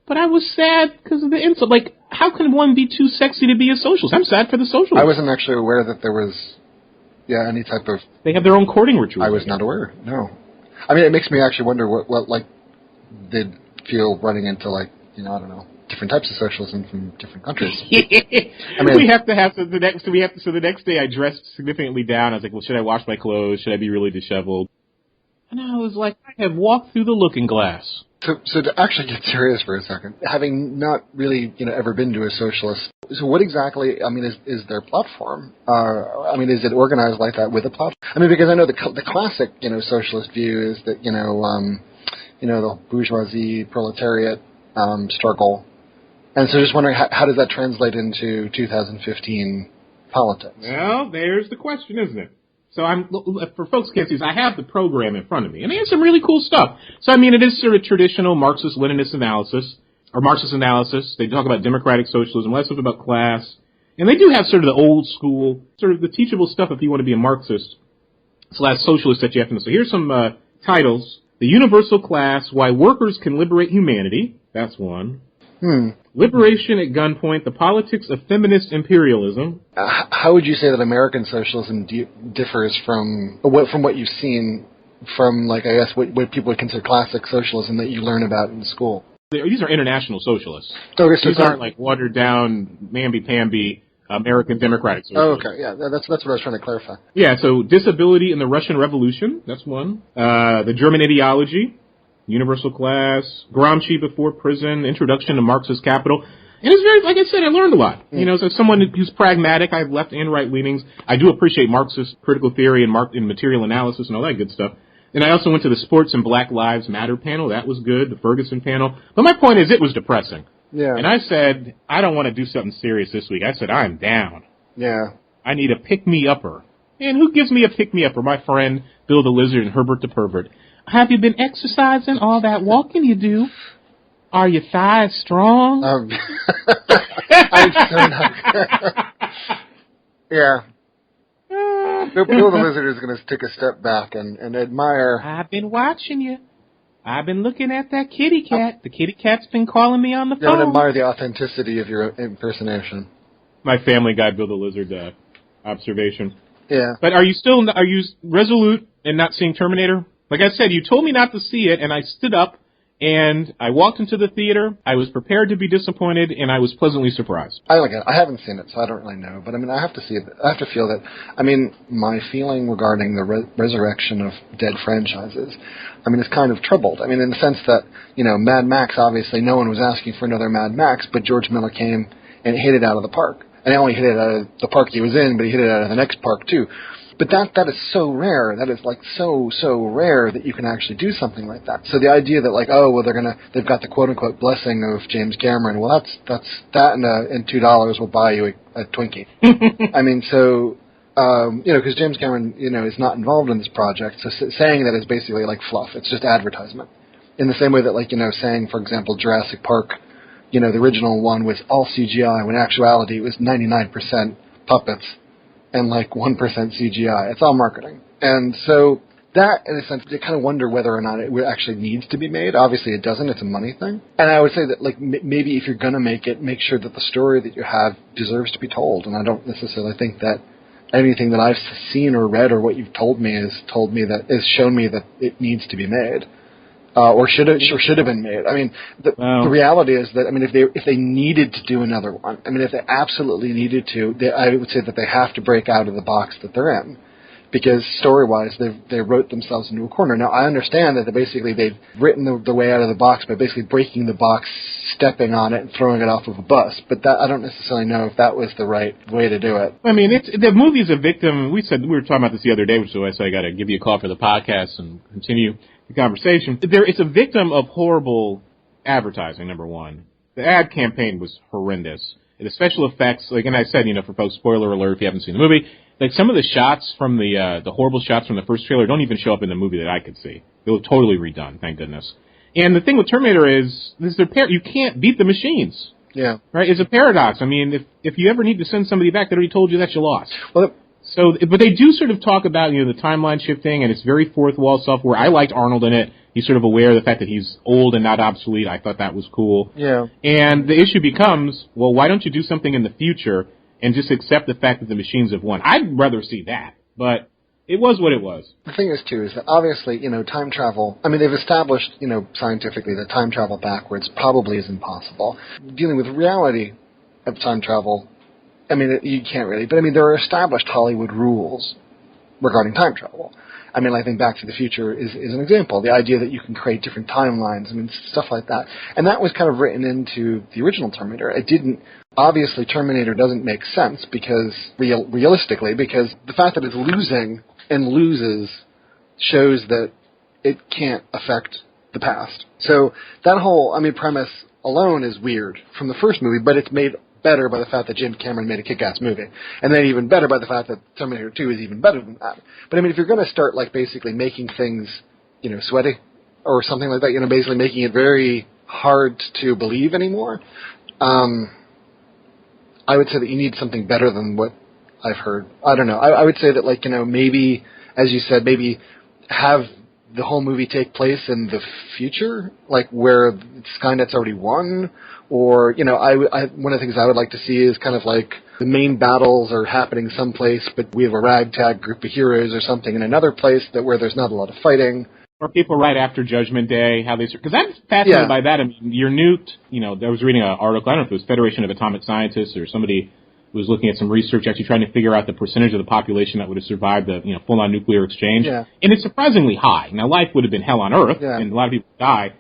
Speaker 1: but I was sad because of the insult. Like, how can one be too sexy to be a socialist? I'm sad for the socialists.
Speaker 11: I wasn't actually aware that there was, any type of...
Speaker 1: They have their own courting ritual.
Speaker 11: I was not aware, no. I mean, it makes me actually wonder what like, they'd feel running into, like, I don't know, different types of socialism from different countries. I mean, the next day I dressed significantly down. I was like, well, should I wash my clothes? Should I be really disheveled? And I was like, I have walked through the looking glass. So to actually get serious for a second, having not really, ever been to a socialist, so what exactly, is their platform? Is it organized like that with a platform? Because I know the classic, socialist view is that, the bourgeoisie, proletariat struggle. And so just wondering, how does that translate into 2015 politics?
Speaker 1: Well, there's the question, isn't it? So for folks who can't see this, I have the program in front of me, and they have some really cool stuff. So, it is sort of traditional Marxist-Leninist analysis, or Marxist analysis. They talk about democratic socialism, less stuff about class. And they do have sort of the old school, sort of the teachable stuff if you want to be a Marxist / socialist that you have to know. So here's some titles. The Universal Class, Why Workers Can Liberate Humanity. That's one. Liberation at Gunpoint, the politics of feminist imperialism.
Speaker 11: How would you say that American socialism differs from what you've seen from, like, I guess, what people would consider classic socialism that you learn about in school?
Speaker 1: These are international socialists.
Speaker 11: Okay, so
Speaker 1: these aren't like watered down, mamby-pamby American democratic socialists.
Speaker 11: Oh, okay, yeah, that's what I was trying to clarify.
Speaker 1: Yeah, so disability in the Russian Revolution, that's one. The German ideology, universal class, Gramsci before prison, introduction to Marxist capital. And it's very, like I said, I learned a lot. You know, as someone who's pragmatic, I have left and right leanings. I do appreciate Marxist critical theory and material analysis and all that good stuff. And I also went to the Sports and Black Lives Matter panel. That was good, the Ferguson panel. But my point is, it was depressing.
Speaker 11: Yeah.
Speaker 1: And I said, I don't want to do something serious this week. I said, I'm down.
Speaker 11: Yeah.
Speaker 1: I need a pick-me-upper. And who gives me a pick-me-upper? My friend, Bill the Lizard and Herbert the Pervert. Have you been exercising all that walking you do? Are your thighs strong?
Speaker 11: I'm so not. Yeah. Bill the Lizard is going to take a step back and admire.
Speaker 1: I've been watching you. I've been looking at that kitty cat. The kitty cat's been calling me on the phone.
Speaker 11: I would admire the authenticity of your impersonation.
Speaker 1: My Family Guy Bill the Lizard observation.
Speaker 11: Yeah.
Speaker 1: But are you resolute in not seeing Terminator? Like I said, you told me not to see it, and I stood up, and I walked into the theater. I was prepared to be disappointed, and I was pleasantly surprised.
Speaker 11: I like it. I haven't seen it, so I don't really know. But, I mean, I have to see it. I have to feel that. I mean, my feeling regarding the resurrection of dead franchises, I mean, it's kind of troubled. I mean, in the sense that, you know, Mad Max, obviously, no one was asking for another Mad Max, but George Miller came and hit it out of the park. And not only hit it out of the park he was in, but he hit it out of the next park, too. But that is so rare. That is like so rare that you can actually do something like that. So the idea that like, oh well, they've got the quote unquote blessing of James Cameron. Well, that's that and $2 will buy you a Twinkie. I mean, so you know, because James Cameron, you know, is not involved in this project. So saying that is basically like fluff. It's just advertisement. In the same way that, like, you know, saying, for example, Jurassic Park, you know, the original one was all CGI, when in actuality it was 99% puppets and like 1% CGI. It's all marketing. And so that, in a sense, you kind of wonder whether or not it actually needs to be made. Obviously it doesn't. It's a money thing. And I would say that, like, maybe if you're going to make it, make sure that the story that you have deserves to be told. And I don't necessarily think that anything that I've seen or read or what you've told me has shown me that it needs to be made. Or should have been made. I mean, the reality is that, I mean, if they needed to do another one, I mean, if they absolutely needed to, I would say that they have to break out of the box that they're in, because story-wise, they wrote themselves into a corner. Now, I understand that they've written the way out of the box by basically breaking the box, stepping on it, and throwing it off of a bus. But that, I don't necessarily know if that was the right way to do it.
Speaker 1: I mean, the movie's a victim. We were talking about this the other day, so I said I got to give you a call for the podcast and continue the conversation. It's a victim of horrible advertising, number one. The ad campaign was horrendous. The special effects, like, and I said, you know, for folks, spoiler alert if you haven't seen the movie, like, some of the shots from the horrible shots from the first trailer don't even show up in the movie that I could see. They were totally redone, thank goodness. And the thing with Terminator is you can't beat the machines.
Speaker 11: Yeah.
Speaker 1: Right? It's a paradox. I mean, if you ever need to send somebody back, they already told you that you lost.
Speaker 11: Well,
Speaker 1: So, but they do sort of talk about, you know, the timeline shifting, and it's very fourth wall software. I liked Arnold in it. He's sort of aware of the fact that he's old and not obsolete. I thought that was cool.
Speaker 11: Yeah.
Speaker 1: And the issue becomes, well, why don't you do something in the future and just accept the fact that the machines have won? I'd rather see that, but it was what it was.
Speaker 11: The thing is, too, is that obviously, you know, time travel, I mean, they've established, you know, scientifically that time travel backwards probably is impossible. Dealing with reality of time travel, I mean, you can't really, but I mean, there are established Hollywood rules regarding time travel. I mean, I think Back to the Future is an example. The idea that you can create different timelines, I mean, stuff like that. And that was kind of written into the original Terminator. It didn't, obviously Terminator doesn't make sense because, realistically, because the fact that it's losing and loses shows that it can't affect the past. So that whole, I mean, premise alone is weird from the first movie, but it's made better by the fact that James Cameron made a kick-ass movie. And then even better by the fact that Terminator 2 is even better than that. But I mean, if you're going to start, like, basically making things, you know, sweaty or something like that, you know, basically making it very hard to believe anymore, I would say that you need something better than what I've heard. I don't know. I would say that, like, you know, maybe, as you said, maybe have the whole movie take place in the future, like where Skynet's already won? Or, you know, one of the things I would like to see is kind of like the main battles are happening someplace, but we have a ragtag group of heroes or something in another place where there's not a lot of fighting.
Speaker 1: Or people right after Judgment Day, how they... Because I'm fascinated by that. I mean, your Newt, you know, I was reading an article, I don't know if it was Federation of Atomic Scientists or somebody who was looking at some research actually trying to figure out the percentage of the population that would have survived the, you know, full-on nuclear exchange.
Speaker 11: Yeah.
Speaker 1: And it's surprisingly high. Now, life would have been hell on Earth, and a lot of people die,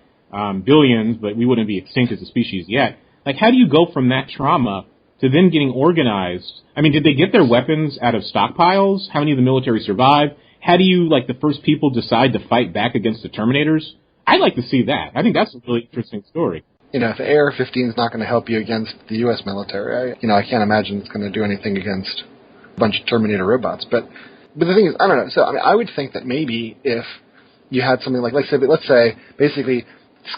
Speaker 1: billions, but we wouldn't be extinct as a species yet. Like, how do you go from that trauma to then getting organized? I mean, did they get their weapons out of stockpiles? How many of the military survived? How do you, like, the first people decide to fight back against the Terminators? I'd like to see that. I think that's a really interesting story.
Speaker 11: You know, if the AR-15 is not going to help you against the U.S. military, I can't imagine it's going to do anything against a bunch of Terminator robots. But the thing is, I don't know. So, I mean, I would think that maybe if you had something like, let's say, basically,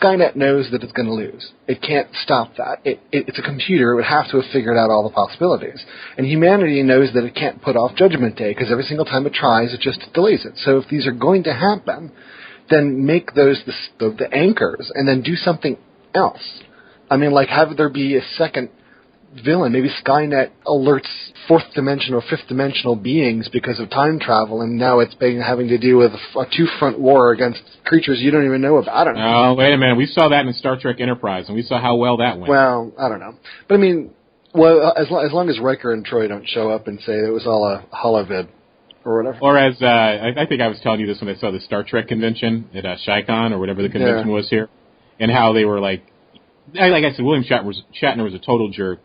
Speaker 11: Skynet knows that it's going to lose. It can't stop that. It's a computer. It would have to have figured out all the possibilities. And humanity knows that it can't put off Judgment Day because every single time it tries, it just delays it. So if these are going to happen, then make those the anchors and then do something else. I mean, like have there be a second villain. Maybe Skynet alerts fourth dimensional or fifth dimensional beings because of time travel, and now it's having to deal with a two-front war against creatures you don't even know about. I don't know.
Speaker 1: Oh, wait a minute. We saw that in Star Trek Enterprise, and we saw how well that went.
Speaker 11: Well, I don't know. But I mean, well, as long as Riker and Troy don't show up and say it was all a holovid or whatever.
Speaker 1: Or as I think I was telling you this when I saw the Star Trek convention at Shicon or whatever the convention was here, and how they were like I said, William Shatner was a total jerk.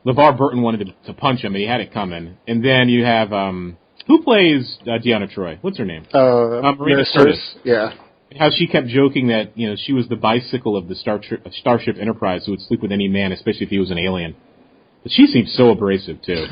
Speaker 1: LeVar Burton wanted to punch him, and he had it coming. And then you have, who plays Deanna Troi? What's her name? Marina Sirtis.
Speaker 11: Yeah.
Speaker 1: How she kept joking that, she was the bicycle of the Starship Enterprise who would sleep with any man, especially if he was an alien. But she seems so abrasive, too.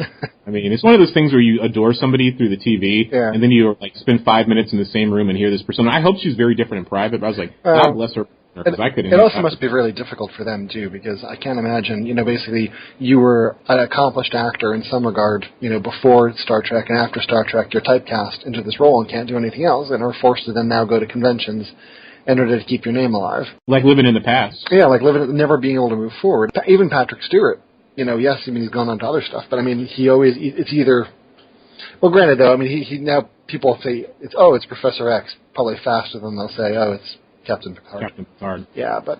Speaker 1: I mean, it's one of those things where you adore somebody through the TV, and then you spend 5 minutes in the same room and hear this person. I hope she's very different in private, but I was like, God bless her.
Speaker 11: It also must be really difficult for them, too, because I can't imagine, basically you were an accomplished actor in some regard, before Star Trek, and after Star Trek you're typecast into this role and can't do anything else, and are forced to then now go to conventions in order to keep your name alive.
Speaker 1: Like living in the past.
Speaker 11: Yeah, like never being able to move forward. Even Patrick Stewart, yes, he's gone on to other stuff, but it's either, well, granted though, he now people say, it's Professor X, probably faster than they'll say, it's Captain Picard. Yeah, but...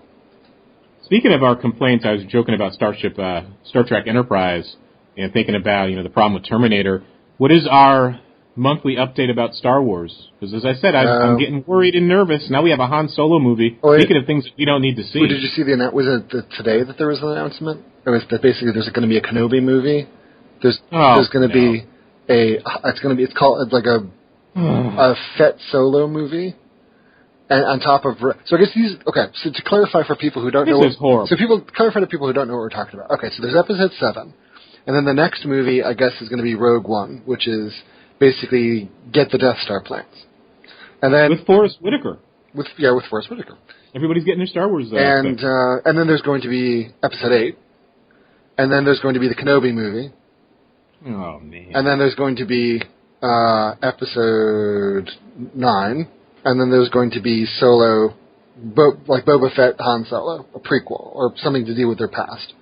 Speaker 1: Speaking of our complaints, I was joking about Star Trek Enterprise and thinking about, the problem with Terminator. What is our monthly update about Star Wars? Because as I said, I'm getting worried and nervous. Now we have a Han Solo movie. Speaking of things that we don't need to see.
Speaker 11: Did you see was it today that there was an announcement? It was that basically there's going to be a Kenobi movie. There's going to be it's called like a Fett Solo movie. And on top of, so I guess so to clarify for people who don't know,
Speaker 1: this is horrible.
Speaker 11: So clarify to people who don't know what we're talking about. Okay, so there's episode 7, and then the next movie, I guess, is going to be Rogue One, which is basically get the Death Star plans. And then
Speaker 1: with Forrest Whitaker.
Speaker 11: With Forrest Whitaker.
Speaker 1: Everybody's getting their Star Wars.
Speaker 11: And then there's going to be episode 8, and then there's going to be the Kenobi movie.
Speaker 1: Oh man.
Speaker 11: And then there's going to be episode 9. And then there's going to be Solo, like Boba Fett, Han Solo, a prequel, or something to do with their past.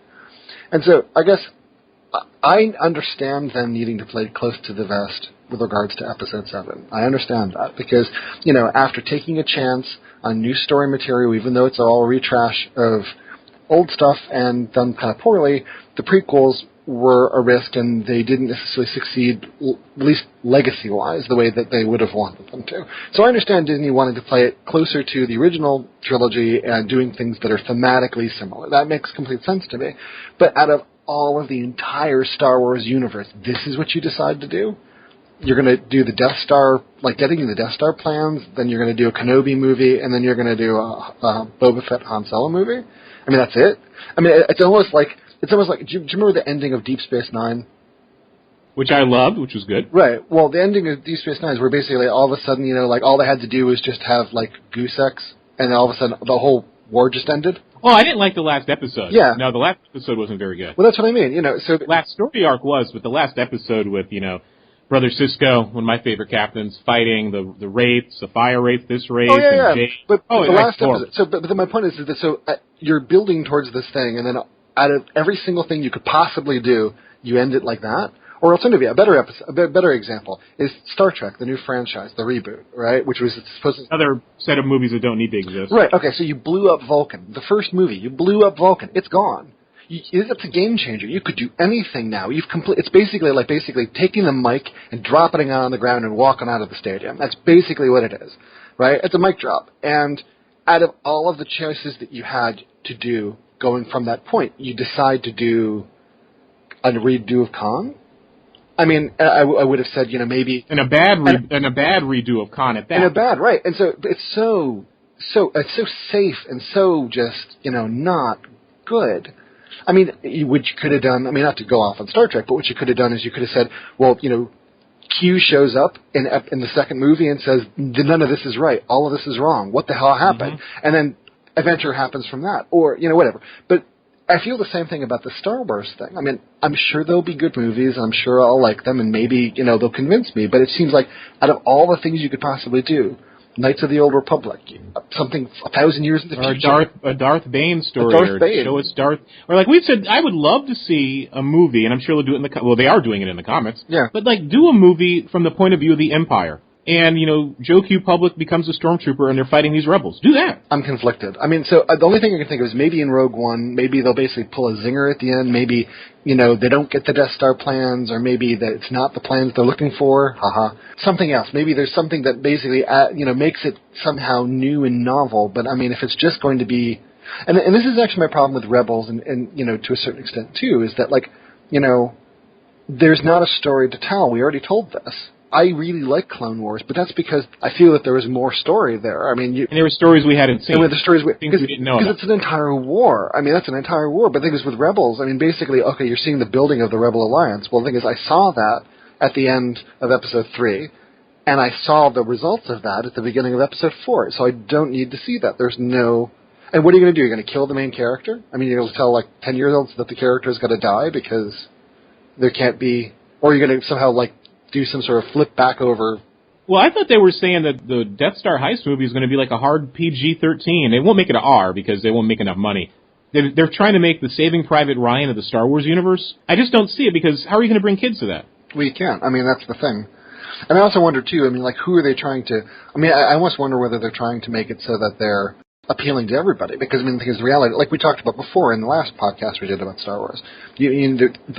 Speaker 11: And so, I guess, I understand them needing to play close to the vest with regards to Episode 7. I understand that, because, after taking a chance on new story material, even though it's all retrash of old stuff and done kind of poorly, the prequels were a risk, and they didn't necessarily succeed, at least legacy-wise, the way that they would have wanted them to. So I understand Disney wanted to play it closer to the original trilogy and doing things that are thematically similar. That makes complete sense to me. But out of all of the entire Star Wars universe, this is what you decide to do? You're going to do the Death Star, like getting you the Death Star plans, then you're going to do a Kenobi movie, and then you're going to do a Boba Fett Han Solo movie? That's it? It's almost like, do you remember the ending of Deep Space Nine?
Speaker 1: Which I loved, which was good.
Speaker 11: Right. Well, the ending of Deep Space Nine is where basically all of a sudden, all they had to do was just have, goose sex, and then all of a sudden the whole war just ended.
Speaker 1: Oh, I didn't like the last episode.
Speaker 11: Yeah.
Speaker 1: No, the last episode wasn't very good.
Speaker 11: Well, that's what I mean, so...
Speaker 1: The last story arc was, but the last episode with, Brother Cisco, one of my favorite captains, fighting the wraiths, the fire wraith, this wraith,
Speaker 11: Oh, yeah,
Speaker 1: and
Speaker 11: yeah.
Speaker 1: Jade.
Speaker 11: But the last
Speaker 1: horrible.
Speaker 11: episode, but then my point is that you're building towards this thing, and then out of every single thing you could possibly do, you end it like that? Or alternatively, a better example is Star Trek, the new franchise, the reboot, right? Which was supposed to...
Speaker 1: Another set of movies that don't need to exist.
Speaker 11: Right, okay, so you blew up Vulcan. The first movie, you blew up Vulcan. It's gone. It's a game changer. You could do anything now. It's basically taking the mic and dropping it on the ground and walking out of the stadium. That's basically what it is, right? It's a mic drop. And out of all of the choices that you had to do going from that point, you decide to do a redo of Khan? I mean, I would have said, maybe...
Speaker 1: And a bad redo of Khan at that.
Speaker 11: And a bad, right. And so it's so safe and so just, not good. I mean, what you could have done, not to go off on Star Trek, but what you could have done is you could have said, well, Q shows up in the second movie and says, none of this is right. All of this is wrong. What the hell happened? Mm-hmm. And then adventure happens from that. Or, whatever. But I feel the same thing about the Star Wars thing. I mean, I'm sure there'll be good movies. I'm sure I'll like them, and maybe, they'll convince me. But it seems like out of all the things you could possibly do, Knights of the Old Republic, something 1,000 years in the future.
Speaker 1: A Darth Bane story. Show us Darth. Or like we said, I would love to see a movie, and I'm sure they'll do it well, they are doing it in the comics.
Speaker 11: Yeah.
Speaker 1: But do a movie from the point of view of the Empire. And, Joe Q. Public becomes a stormtrooper and they're fighting these rebels. Do that.
Speaker 11: I'm conflicted. So the only thing I can think of is maybe in Rogue One, maybe they'll basically pull a zinger at the end. Maybe, they don't get the Death Star plans, or maybe that it's not the plans they're looking for. Haha. Something else. Maybe there's something that basically, makes it somehow new and novel. But, if it's just going to be... And this is actually my problem with Rebels, and to a certain extent, too, is that, there's not a story to tell. We already told this. I really like Clone Wars, but that's because I feel that there was more story there. And
Speaker 1: there were stories we hadn't seen.
Speaker 11: And the stories
Speaker 1: things we didn't know.
Speaker 11: Because it's an entire war. That's an entire war. But the thing is, with Rebels, basically, okay, you're seeing the building of the Rebel Alliance. Well, the thing is, I saw that at the end of Episode 3, and I saw the results of that at the beginning of Episode 4. So I don't need to see that. There's no... And what are you going to do? You're going to kill the main character? You're going to tell, 10-year-olds that the character's got to die because there can't be... Or you're going to somehow, do some sort of flip back over.
Speaker 1: Well, I thought they were saying that the Death Star heist movie is going to be like a hard PG-13. They won't make it an R because they won't make enough money. They're trying to make the Saving Private Ryan of the Star Wars universe. I just don't see it because how are you going to bring kids to that?
Speaker 11: Well, you can't. That's the thing. And I also wonder, too, who are they trying to... I almost wonder whether they're trying to make it so that they're appealing to everybody. Because, the thing is, the reality, like we talked about before in the last podcast we did about Star Wars,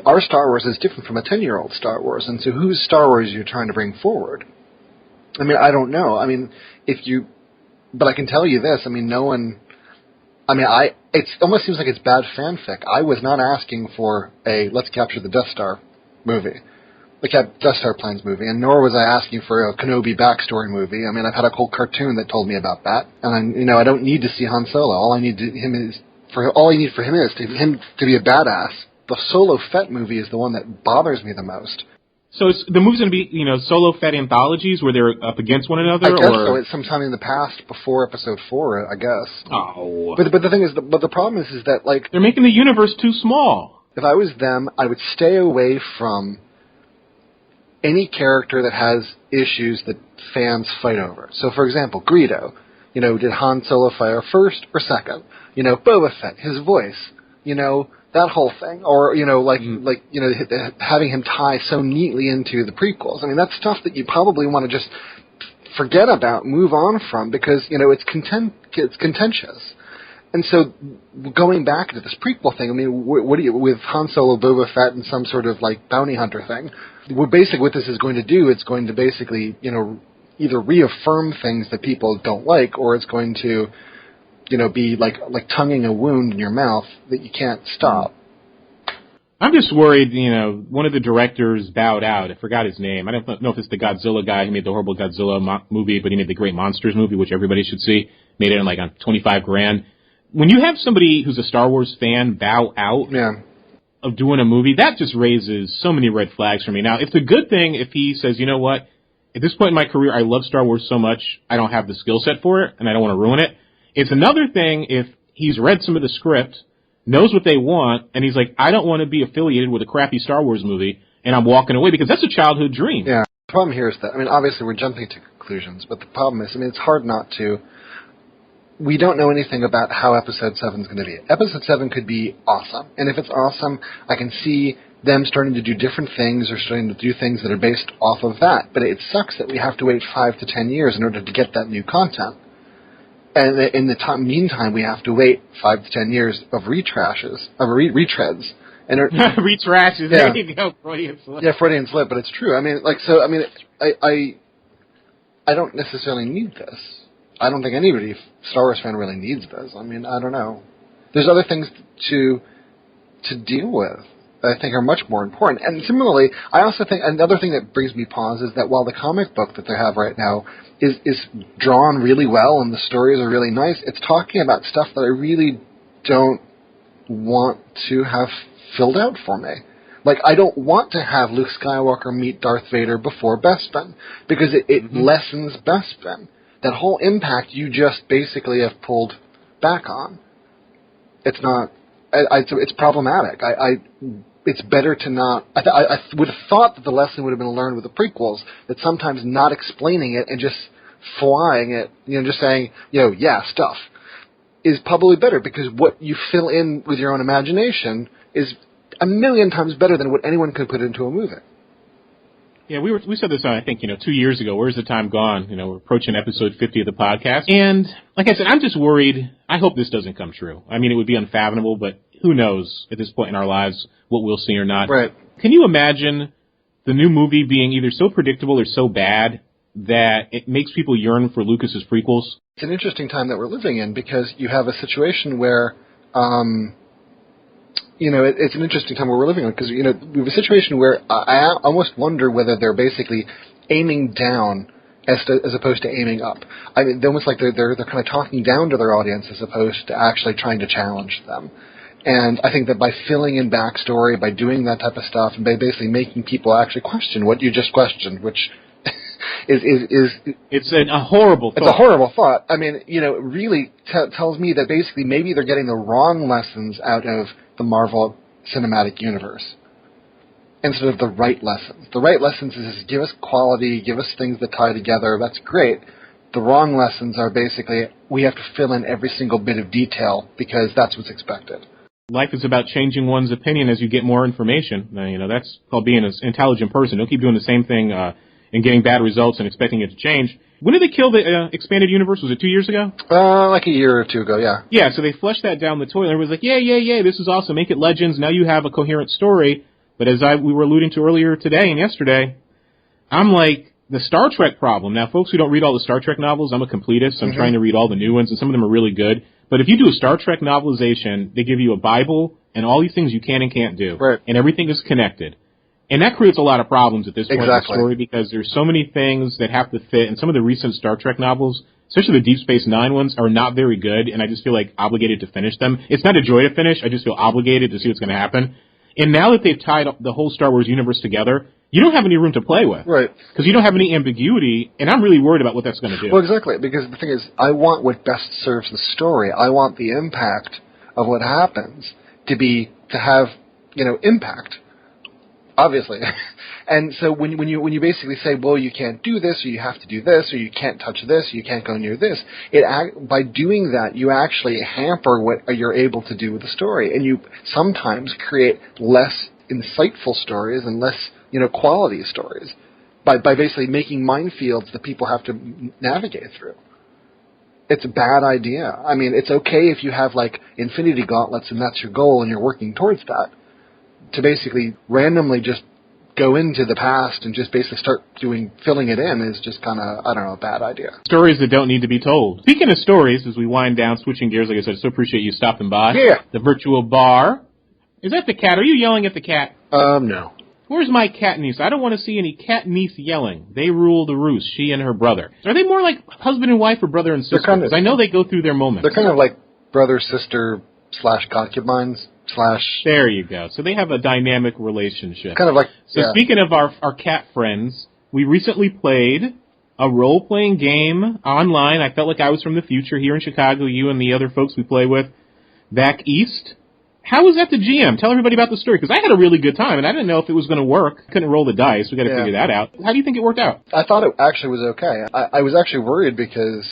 Speaker 11: our Star Wars is different from a 10-year-old Star Wars. And so whose Star Wars are you trying to bring forward? I don't know. But I can tell you this, no one... it almost seems like it's bad fanfic. I was not asking for a Let's Capture the Death Star movie. The Death Star Plans movie, and nor was I asking for a Kenobi backstory movie. I've had a whole cartoon that told me about that, and I don't need to see Han Solo. All I need for him is to be a badass. The Solo Fett movie is the one that bothers me the most.
Speaker 1: So the movie's going to be, Solo Fett anthologies where they're up against one another?
Speaker 11: I guess so. It's sometime in the past before Episode 4, I guess.
Speaker 1: Oh.
Speaker 11: But the thing is, the problem is that
Speaker 1: they're making the universe too small.
Speaker 11: If I was them, I would stay away from any character that has issues that fans fight over. So, for example, Greedo. Did Han Solo fire first or second? Boba Fett, his voice. That whole thing. Or, having him tie so neatly into the prequels. That's stuff that you probably want to just forget about, move on from, because, it's contentious. And so, going back to this prequel thing, what do you, with Han Solo, Boba Fett, and some sort of, bounty hunter thing, what this is going to do, it's going to basically, either reaffirm things that people don't like, or it's going to, be like tonguing a wound in your mouth that you can't stop.
Speaker 1: I'm just worried, one of the directors bowed out. I forgot his name. I don't know if it's the Godzilla guy who made the horrible Godzilla movie, but he made the Great Monsters movie, which everybody should see. Made it on on $25,000. When you have somebody who's a Star Wars fan bow out of doing a movie, that just raises so many red flags for me. Now, it's a good thing if he says, you know what, at this point in my career, I love Star Wars so much, I don't have the skill set for it, and I don't want to ruin it. It's another thing if he's read some of the script, knows what they want, and he's like, I don't want to be affiliated with a crappy Star Wars movie and I'm walking away because that's a childhood dream.
Speaker 11: Yeah. The problem here is that, I mean, obviously we're jumping to conclusions, but the problem is, I mean, it's hard not to. We don't know anything about how Episode 7 is going to be. Episode 7 could be awesome, and if it's awesome, I can see them starting to do different things or starting to do things that are based off of that. But it sucks that we have to wait 5 to 10 years in order to get that new content. And in the meantime, we have to wait 5 to 10 years of retreads. And
Speaker 1: retrashes.
Speaker 11: Yeah.
Speaker 1: There you go, Freudian slip.
Speaker 11: Yeah, Freudian slip, but it's true. I mean, I don't necessarily need this. I don't think anybody, Star Wars fan, really needs this. I mean, I don't know. There's other things to deal with that I think are much more important. And similarly, I also think another thing that brings me pause is that while the comic book that they have right now is drawn really well and the stories are really nice, it's talking about stuff that I really don't want to have filled out for me. Like, I don't want to have Luke Skywalker meet Darth Vader before Bespin, because it lessens Bespin. That whole impact you just basically have pulled back on. It's not. It's problematic. It's better to not. I would have thought that the lesson would have been learned with the prequels. That sometimes not explaining it and just flying it, just saying, stuff, is probably better, because what you fill in with your own imagination is a million times better than what anyone could put into a movie.
Speaker 1: Yeah, we said this, I think, 2 years ago. Where's the time gone? We're approaching episode 50 of the podcast. And like I said, I'm just worried. I hope this doesn't come true. I mean, it would be unfathomable, but who knows at this point in our lives what we'll see or not.
Speaker 11: Right.
Speaker 1: Can you imagine the new movie being either so predictable or so bad that it makes people yearn for Lucas's prequels?
Speaker 11: It's an interesting time that we're living in, because you have a situation where, it's an interesting time where we're living in, because, we have a situation where I almost wonder whether they're basically aiming down as opposed to aiming up. I mean, almost like they're kind of talking down to their audience as opposed to actually trying to challenge them. And I think that by filling in backstory, by doing that type of stuff, and by basically making people actually question what you just questioned, which
Speaker 1: it's a horrible thought.
Speaker 11: It's a horrible thought. I mean, it really tells me that basically maybe they're getting the wrong lessons out of the Marvel Cinematic Universe instead of the right lessons. The right lessons is give us quality, give us things that tie together. That's great. The wrong lessons are basically we have to fill in every single bit of detail because that's what's expected.
Speaker 1: Life is about changing one's opinion as you get more information. That's called being an intelligent person. Don't keep doing the same thing and getting bad results and expecting it to change. When did they kill the expanded universe? Was it 2 years ago?
Speaker 11: Like a year or two ago, yeah.
Speaker 1: Yeah, so they flushed that down the toilet. Everyone's like, yeah, this is awesome. Make it Legends. Now you have a coherent story. But as we were alluding to earlier today and yesterday, I'm like, the Star Trek problem. Now, folks who don't read all the Star Trek novels, I'm a completist. So I'm trying to read all the new ones, and some of them are really good. But if you do a Star Trek novelization, they give you a Bible and all these things you can and can't do.
Speaker 11: Right.
Speaker 1: And everything is connected. And that creates a lot of problems at this point in the story, because there's so many things that have to fit, and some of the recent Star Trek novels, especially the Deep Space Nine ones, are not very good, and I just feel like obligated to finish them. It's not a joy to finish, I just feel obligated to see what's going to happen. And now that they've tied up the whole Star Wars universe together, you don't have any room to play with.
Speaker 11: Right.
Speaker 1: Because you don't have any ambiguity, and I'm really worried about what that's going to do.
Speaker 11: Well, exactly, because the thing is, I want what best serves the story. I want the impact of what happens to have, impact. Obviously. And so when you basically say, well, you can't do this, or you have to do this, or you can't touch this, or you can't go near this, by doing that, you actually hamper what you're able to do with the story. And you sometimes create less insightful stories and less, quality stories by basically making minefields that people have to navigate through. It's a bad idea. I mean, it's okay if you have, infinity gauntlets and that's your goal and you're working towards that. To basically randomly just go into the past and just basically start filling it in is just kind of, a bad idea.
Speaker 1: Stories that don't need to be told. Speaking of stories, as we wind down, switching gears, like I said, I so appreciate you stopping by.
Speaker 11: Yeah.
Speaker 1: The virtual bar. Is that the cat? Are you yelling at the cat?
Speaker 11: No.
Speaker 1: Where's my cat niece? I don't want to see any cat niece yelling. They rule the roost, she and her brother. Are they more like husband and wife or brother and sister? Because I know they go through their moments.
Speaker 11: They're kind of like brother, sister, / concubines, /
Speaker 1: There you go. So they have a dynamic relationship.
Speaker 11: Kind of like...
Speaker 1: So speaking of our cat friends, we recently played a role-playing game online. I felt like I was from the future here in Chicago, you and the other folks we play with back east. How was that the GM? Tell everybody about the story, because I had a really good time, and I didn't know if it was going to work. Couldn't roll the dice. We got to figure that out. How do you think it worked out?
Speaker 11: I thought it actually was okay. I was actually worried because,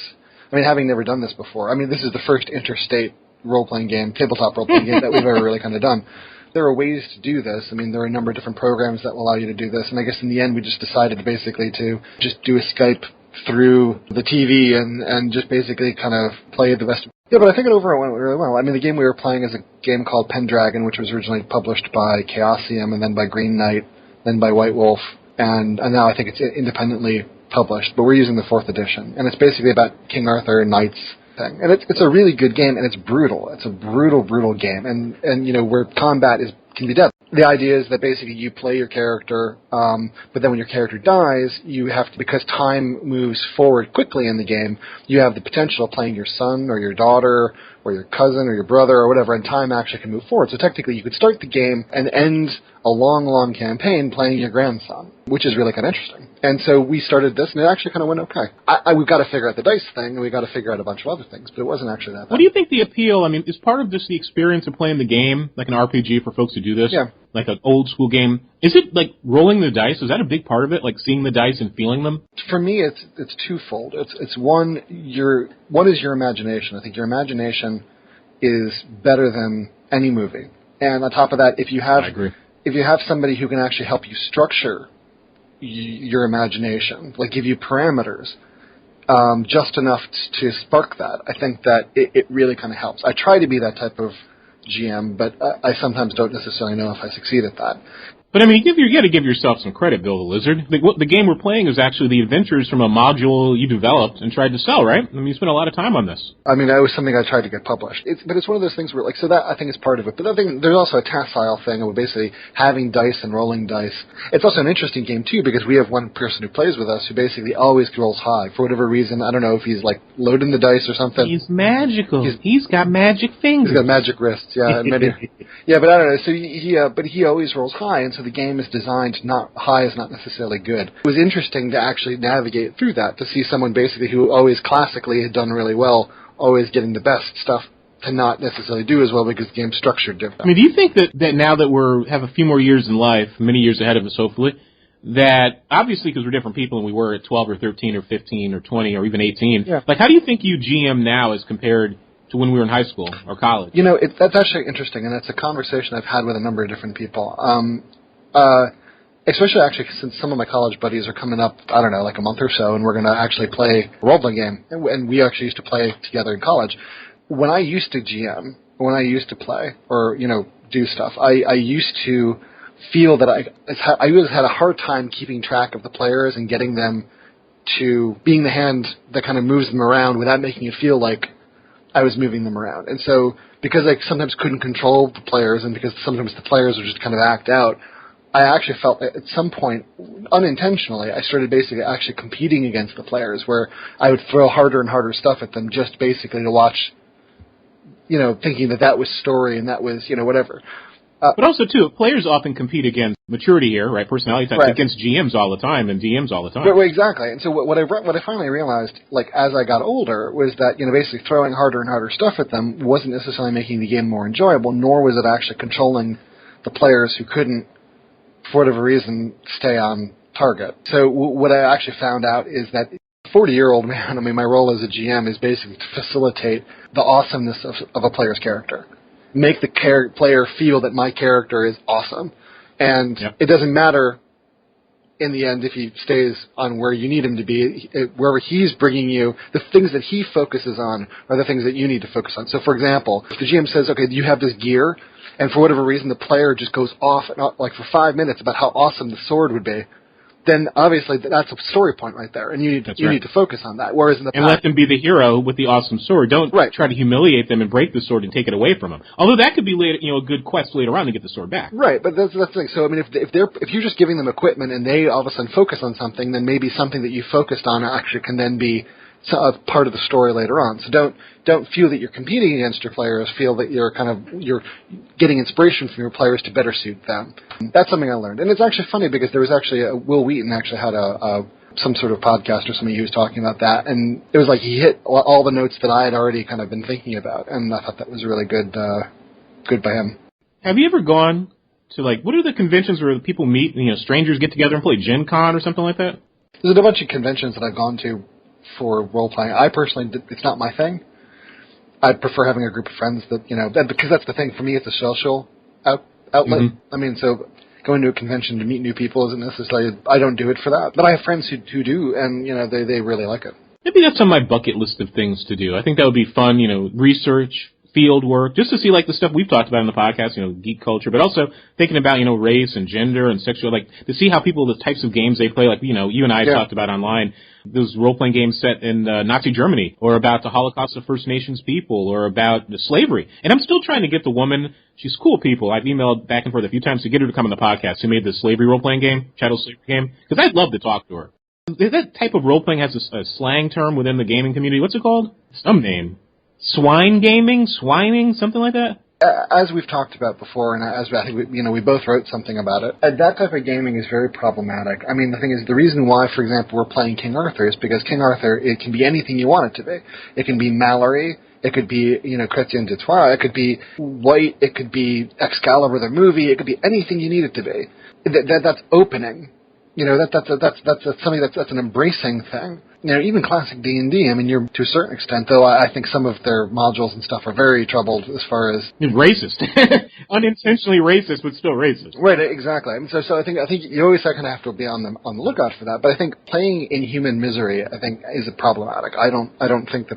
Speaker 11: I mean, having never done this before, I mean, this is the first interstate role-playing game, tabletop role-playing game that we've ever really kind of done. There are ways to do this. I mean, there are a number of different programs that will allow you to do this, and I guess in the end we just decided basically to just do a Skype through the TV and just basically kind of play the best. Yeah, but I think it overall went really well. I mean, the game we were playing is a game called Pendragon, which was originally published by Chaosium and then by Green Knight, then by White Wolf, and now I think it's independently published, but we're using the 4th edition, and it's basically about King Arthur and knights thing. And it's a really good game, and it's brutal. It's a brutal game, and you know, where combat can be deadly. The idea is that basically you play your character, but then when your character dies, you have to, because time moves forward quickly in the game, you have the potential of playing your son or your daughter or your cousin or your brother or whatever, and time actually can move forward. So technically you could start the game and end a long campaign playing your grandson, which is really kind of interesting. And so we started this, and it actually kind of went okay. We've got to figure out the dice thing, and we've got to figure out a bunch of other things, but it wasn't actually that bad.
Speaker 1: What do you think the appeal, I mean, is part of just the experience of playing the game, like an RPG for folks who do this?
Speaker 11: Yeah.
Speaker 1: Like an old school game. Is it like rolling the dice? Is that a big part of it? Like seeing the dice and feeling them?
Speaker 11: For me, it's twofold. It's one is your imagination. I think your imagination is better than any movie. And on top of that, if you have somebody who can actually help you structure your imagination, like give you parameters, just enough to spark that, I think that it really kind of helps. I try to be that type of GM, but I sometimes don't necessarily know if I succeed at that.
Speaker 1: But I mean, you got to give yourself some credit, Bill the Lizard. The game we're playing is actually the adventures from a module you developed and tried to sell, right? I mean, you spent a lot of time on this.
Speaker 11: I mean, that was something I tried to get published. But it's one of those things where, like, so that I think is part of it. But I think there's also a tactile thing of basically having dice and rolling dice. It's also an interesting game, too, because we have one person who plays with us who basically always rolls high. For whatever reason, I don't know if he's, like, loading the dice or something.
Speaker 1: He's magical. He's got magic fingers.
Speaker 11: He's got magic wrists, yeah. And yeah, but I don't know. So he always rolls high, and so the game is designed not high is not necessarily good. It was interesting to actually navigate through that, to see someone basically who always classically had done really well, always getting the best stuff, to not necessarily do as well because the game's structured different.
Speaker 1: I mean, do you think that now that we have a few more years in life, many years ahead of us hopefully, that obviously because we're different people than we were at 12 or 13 or 15 or 20 or even 18, like how do you think you GM now as compared to when we were in high school or college?
Speaker 11: You know, that's actually interesting, and it's a conversation I've had with a number of different people. Especially actually since some of my college buddies are coming up, I don't know, like a month or so, and we're going to actually play a role-playing game. And we actually used to play together in college. When I used to GM, when I used to play or, you know, do stuff, I used to feel that I always had a hard time keeping track of the players and getting them to being the hand that kind of moves them around without making it feel like I was moving them around. And so because I sometimes couldn't control the players and because sometimes the players would just kind of act out, I actually felt at some point, unintentionally, I started basically actually competing against the players where I would throw harder and harder stuff at them just basically to watch, you know, thinking that was story and that was, you know, whatever.
Speaker 1: But also, too, players often compete against maturity here, right? Personality types against GMs all the time and DMs all the time.
Speaker 11: Right, exactly. And so what I finally realized, like, as I got older, was that, you know, basically throwing harder and harder stuff at them wasn't necessarily making the game more enjoyable, nor was it actually controlling the players who couldn't, for whatever reason, stay on target. So what I actually found out is that 40-year-old man, I mean, my role as a GM is basically to facilitate the awesomeness of a player's character. Make the player feel that my character is awesome. And it doesn't matter in the end if he stays on where you need him to be. Wherever he's bringing you, the things that he focuses on are the things that you need to focus on. So, for example, if the GM says, okay, you have this gear, and for whatever reason the player just goes off, like for 5 minutes, about how awesome the sword would be, then obviously that's a story point right there, and you need to focus on that. Whereas in the past,
Speaker 1: let them be the hero with the awesome sword. Don't try to humiliate them and break the sword and take it away from them. Although that could be later, you know, a good quest later on to get the sword back.
Speaker 11: Right, but that's the thing. So I mean, if you're just giving them equipment and they all of a sudden focus on something, then maybe something that you focused on actually can then be a part of the story later on. So don't feel that you're competing against your players. Feel that you're getting inspiration from your players to better suit them. That's something I learned, and it's actually funny because there was actually Will Wheaton actually had some sort of podcast or something he was talking about that, and it was like he hit all the notes that I had already kind of been thinking about, and I thought that was a really good good by him.
Speaker 1: Have you ever gone to, like, what are the conventions where people meet, and, strangers get together and play Gen Con or something like that?
Speaker 11: There's a bunch of conventions that I've gone to for role-playing. I personally, it's not my thing. I prefer having a group of friends that, because that's the thing. For me, it's a social outlet. Mm-hmm. I mean, so going to a convention to meet new people isn't necessarily, I don't do it for that. But I have friends who do, and, they really like it.
Speaker 1: Maybe that's on my bucket list of things to do. I think that would be fun, research, field work, just to see, like, the stuff we've talked about in the podcast, geek culture, but also thinking about, race and gender and sexual, like, to see how people, the types of games they play, like, you and I talked about online, those role-playing games set in Nazi Germany, or about the Holocaust of First Nations people, or about slavery. And I'm still trying to get the woman, she's cool people, I've emailed back and forth a few times to get her to come on the podcast, who made the slavery role-playing game, Chattel Slavery game, because I'd love to talk to her. That type of role-playing has a slang term within the gaming community. What's it called? Some name. Swine gaming? Swining? Something like that?
Speaker 11: As we've talked about before, and as I think we both wrote something about it, that type of gaming is very problematic. I mean, the thing is, the reason why, for example, we're playing King Arthur is because King Arthur, it can be anything you want it to be. It can be Mallory, it could be, Chrétien de Troyes, it could be White, it could be Excalibur the movie, it could be anything you need it to be. That's opening. That's something that's an embracing thing. Even classic D&D, I mean, you're to a certain extent, though I think some of their modules and stuff are very troubled as far as...
Speaker 1: Racist. Unintentionally racist, but still racist.
Speaker 11: Right, exactly. I mean, so I think you always kind of have to be on the lookout for that, but I think playing in human misery, I think, is problematic. I don't think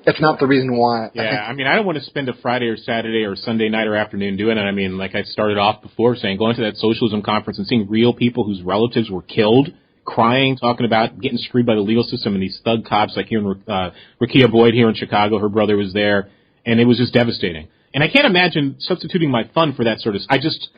Speaker 11: it's not the reason why.
Speaker 1: Yeah, I don't want to spend a Friday or Saturday or Sunday night or afternoon doing it. I mean, like I started off before saying, going to that socialism conference and seeing real people whose relatives were killed, crying, talking about getting screwed by the legal system and these thug cops, like here in Rakia Boyd here in Chicago, her brother was there, and it was just devastating. And I can't imagine substituting my fun for that sort of...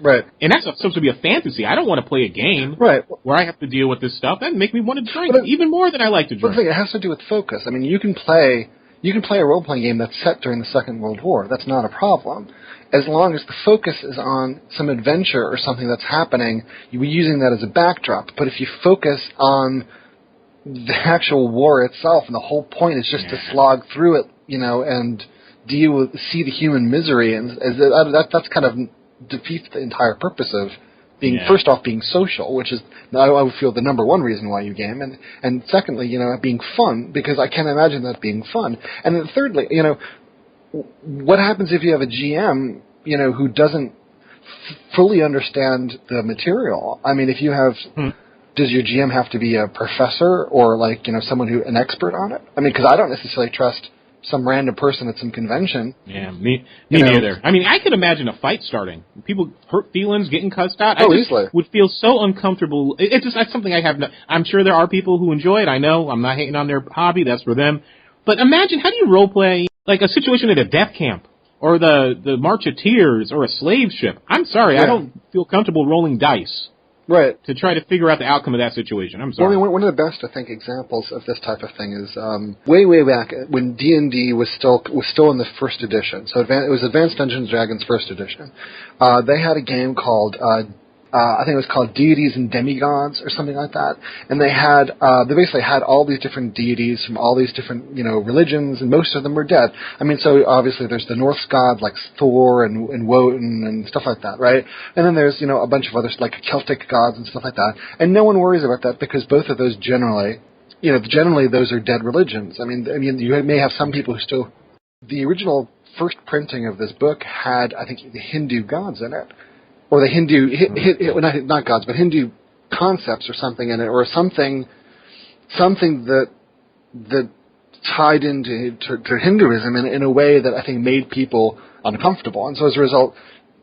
Speaker 11: Right.
Speaker 1: And that's supposed to be a fantasy. I don't want to play a game where I have to deal with this stuff. That would make me want to drink even more than I like to drink.
Speaker 11: But the thing, it has to do with focus. I mean, you can play a role-playing game that's set during the Second World War. That's not a problem. As long as the focus is on some adventure or something that's happening, you're using that as a backdrop. But if you focus on the actual war itself, and the whole point is just to slog through it, and see the human misery, and that's kind of defeats the entire purpose of being, first off, being social, which is, I would feel, the number one reason why you game, and secondly, being fun, because I can't imagine that being fun. And then thirdly, what happens if you have a GM, who doesn't fully understand the material? I mean, if you have, does your GM have to be a professor or someone an expert on it? I mean, because I don't necessarily trust some random person at some convention.
Speaker 1: Yeah, me neither. I mean, I could imagine a fight starting. People hurt feelings, getting cussed out.
Speaker 11: Easily.
Speaker 1: Would feel so uncomfortable. That's something I have I'm sure there are people who enjoy it. I know. I'm not hating on their hobby. That's for them. But imagine, how do you role play like a situation at a death camp or the March of Tears or a slave ship? I'm sorry, I don't feel comfortable rolling dice.
Speaker 11: Right.
Speaker 1: To try to figure out the outcome of that situation. I'm sorry.
Speaker 11: Well, one of the best, I think, examples of this type of thing is way back when D&D was still in the first edition. So it was Advanced Dungeons & Dragons first edition. They had a game called I think it was called Deities and Demigods or something like that. And they basically had all these different deities from all these different, religions, and most of them were dead. I mean, so obviously there's the Norse gods like Thor and Woden and stuff like that, right? And then there's, a bunch of others like Celtic gods and stuff like that. And no one worries about that because both of those generally those are dead religions. I mean, you may have some people who still... The original first printing of this book had, I think, the Hindu gods in it. Or the Hindu, not gods, but Hindu concepts or something in it, or something that tied into Hinduism in a way that I think made people uncomfortable. And so as a result,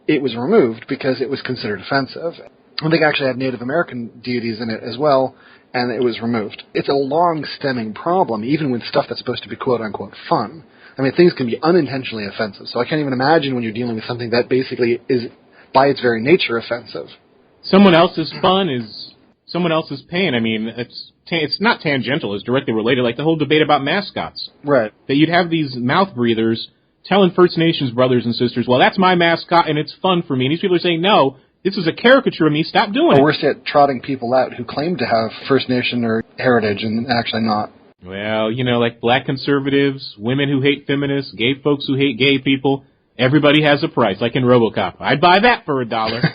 Speaker 11: it was removed because it was considered offensive. I think it actually had Native American deities in it as well, and it was removed. It's a long-stemming problem, even with stuff that's supposed to be quote-unquote fun. I mean, things can be unintentionally offensive, so I can't even imagine when you're dealing with something that basically is, by its very nature, offensive.
Speaker 1: Someone else's fun is someone else's pain. I mean, it's not tangential. It's directly related, like the whole debate about mascots.
Speaker 11: Right.
Speaker 1: That you'd have these mouth breathers telling First Nations brothers and sisters, well, that's my mascot and it's fun for me. And these people are saying, no, this is a caricature of me. Stop doing it.
Speaker 11: Or worse yet, trotting people out who claim to have First Nation or heritage and actually not.
Speaker 1: Well, like black conservatives, women who hate feminists, gay folks who hate gay people. Everybody has a price, like in RoboCop. I'd buy that for $1.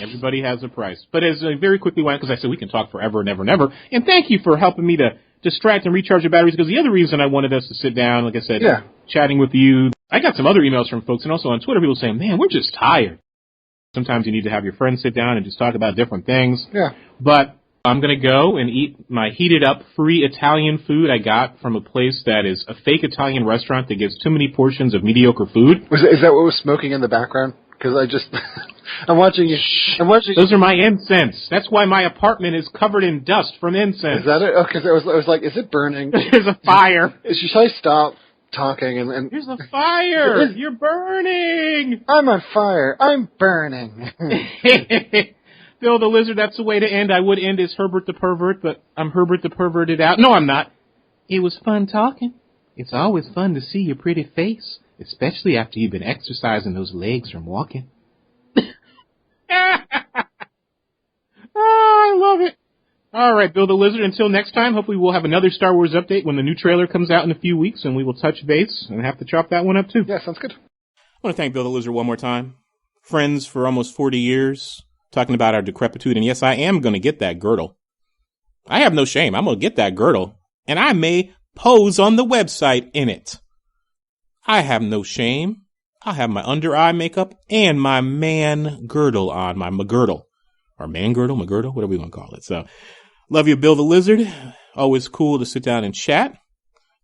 Speaker 1: Everybody has a price. But as I very quickly went, because I said we can talk forever and ever and ever, and thank you for helping me to distract and recharge the batteries, because the other reason I wanted us to sit down, like I said, chatting with you, I got some other emails from folks, and also on Twitter, people saying, man, we're just tired. Sometimes you need to have your friends sit down and just talk about different things.
Speaker 11: Yeah.
Speaker 1: But I'm going to go and eat my heated up free Italian food I got from a place that is a fake Italian restaurant that gives too many portions of mediocre food.
Speaker 11: Is that what was smoking in the background? Because I'm watching you.
Speaker 1: Those are my incense. That's why my apartment is covered in dust from incense.
Speaker 11: Is that it? Because it was like, is it burning?
Speaker 1: There's a fire.
Speaker 11: Should I stop talking and
Speaker 1: there's a fire. You're burning.
Speaker 11: I'm on fire. I'm burning.
Speaker 1: Bill the Lizard, that's the way to end. I would end as Herbert the Pervert, but I'm Herbert the Perverted out. No, I'm not. It was fun talking. It's always fun to see your pretty face, especially after you've been exercising those legs from walking. I love it. All right, Bill the Lizard, until next time, hopefully we'll have another Star Wars update when the new trailer comes out in a few weeks, and we will touch base and have to chop that one up, too.
Speaker 11: Yeah, sounds good.
Speaker 1: I want to thank Bill the Lizard one more time. Friends for almost 40 years. Talking about our decrepitude, and yes, I am going to get that girdle. I have no shame. I'm going to get that girdle, and I may pose on the website in it. I have no shame. I'll have my under eye makeup and my man girdle on, my McGirdle. Or man girdle, McGirdle, whatever we want to call it. So, love you, Bill the Lizard. Always cool to sit down and chat.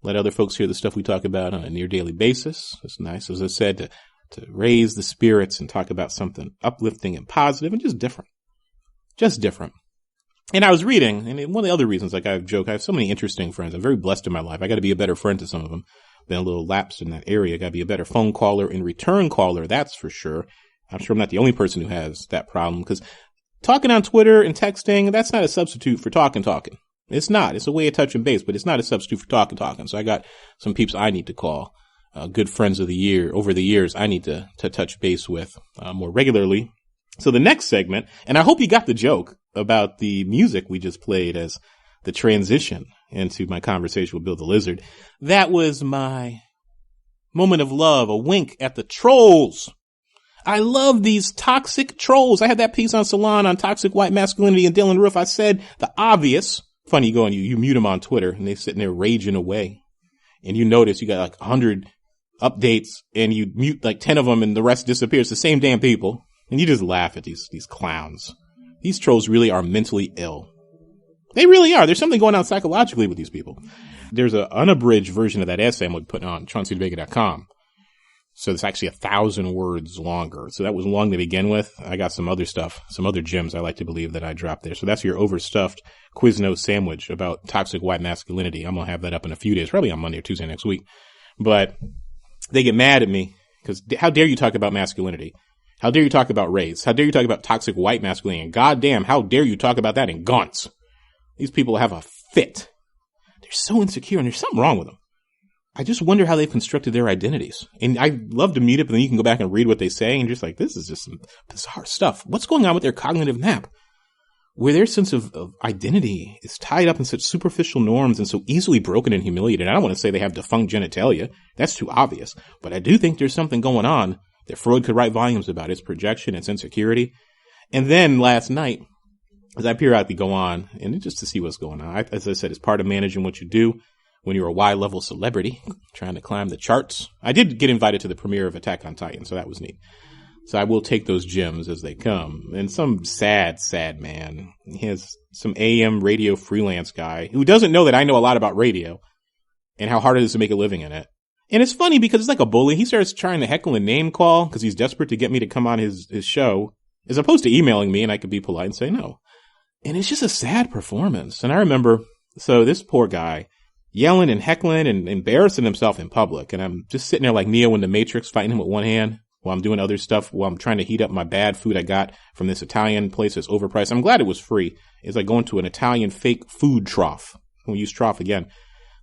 Speaker 1: Let other folks hear the stuff we talk about on a near daily basis. It's nice, as I said, to raise the spirits and talk about something uplifting and positive and just different. Just different. And I was reading, and one of the other reasons, like I joke, I have so many interesting friends. I'm very blessed in my life. I got to be a better friend to some of them. Been a little lapsed in that area. Got to be a better phone caller and return caller, that's for sure. I'm sure I'm not the only person who has that problem, because talking on Twitter and texting, that's not a substitute for talking. It's not. It's a way of touching base, but it's not a substitute for talking. So I got some peeps I need to call. Good friends of the year, over the years, I need to touch base with more regularly. So the next segment, and I hope you got the joke about the music we just played as the transition into my conversation with Bill the Lizard. That was my moment of love, a wink at the trolls. I love these toxic trolls. I had that piece on Salon on toxic white masculinity and Dylan Roof. I said the obvious. Funny, you go and you mute them on Twitter and they're sitting there raging away. And you notice you got like 100 updates and you mute like 10 of them and the rest disappears. The same damn people. And you just laugh at these clowns. These trolls really are mentally ill. They really are. There's something going on psychologically with these people. There's an unabridged version of that essay I'm putting on ChaunceyDeVega.com. So it's actually 1,000 words longer. So that was long to begin with. I got some other stuff, some other gems I like to believe that I dropped there. So that's your overstuffed Quiznos sandwich about toxic white masculinity. I'm going to have that up in a few days, probably on Monday or Tuesday next week. But they get mad at me because how dare you talk about masculinity? How dare you talk about race? How dare you talk about toxic white masculinity? And goddamn, how dare you talk about that in gaunts? These people have a fit. They're so insecure and there's something wrong with them. I just wonder how they've constructed their identities. And I love to meet up and then you can go back and read what they say and just like, this is just some bizarre stuff. What's going on with their cognitive map? Where their sense of identity is tied up in such superficial norms and so easily broken and humiliated. I don't want to say they have defunct genitalia. That's too obvious. But I do think there's something going on that Freud could write volumes about. Its projection, its insecurity. And then last night, as I periodically go on, and just to see what's going on, as I said, it's part of managing what you do when you're a Y-level celebrity trying to climb the charts. I did get invited to the premiere of Attack on Titan, so that was neat. So I will take those gems as they come. And some sad man, he has some AM radio freelance guy who doesn't know that I know a lot about radio and how hard it is to make a living in it. And it's funny because it's like a bully. He starts trying to heckle and name call because he's desperate to get me to come on his show, as opposed to emailing me and I could be polite and say no. And it's just a sad performance. And I remember, so this poor guy yelling and heckling and embarrassing himself in public. And I'm just sitting there like Neo in the Matrix fighting him with one hand while I'm doing other stuff, while I'm trying to heat up my bad food I got from this Italian place that's overpriced. I'm glad it was free. It's like going to an Italian fake food trough. We'll use trough again.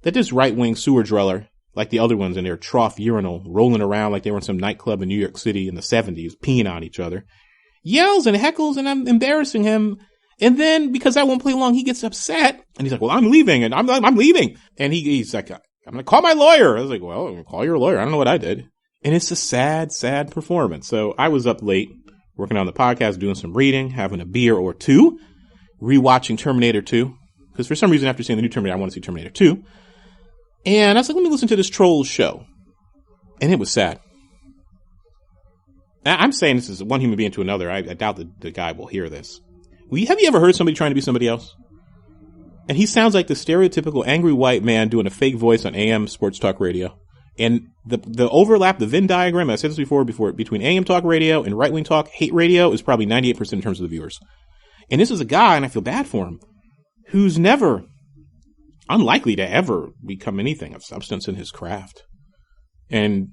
Speaker 1: That this right-wing sewer driller, like the other ones in their trough urinal, rolling around like they were in some nightclub in New York City in the 70s, peeing on each other, yells and heckles and I'm embarrassing him. And then, because I won't play long, he gets upset. And he's like, well, I'm leaving. And I'm leaving. And he's like, I'm going to call my lawyer. I was like, well, call your lawyer. I don't know what I did. And it's a sad, sad performance. So I was up late working on the podcast, doing some reading, having a beer or two, rewatching Terminator 2. Because for some reason, after seeing the new Terminator, I want to see Terminator 2. And I was like, let me listen to this Trolls show. And it was sad. I'm saying this is one human being to another. I doubt that the guy will hear this. Have you ever heard somebody trying to be somebody else? And he sounds like the stereotypical angry white man doing a fake voice on AM sports talk radio. And the overlap, the Venn diagram, I said this before, between AM talk radio and right-wing talk, hate radio, is probably 98% in terms of the viewers. And this is a guy, and I feel bad for him, who's unlikely to ever become anything of substance in his craft. And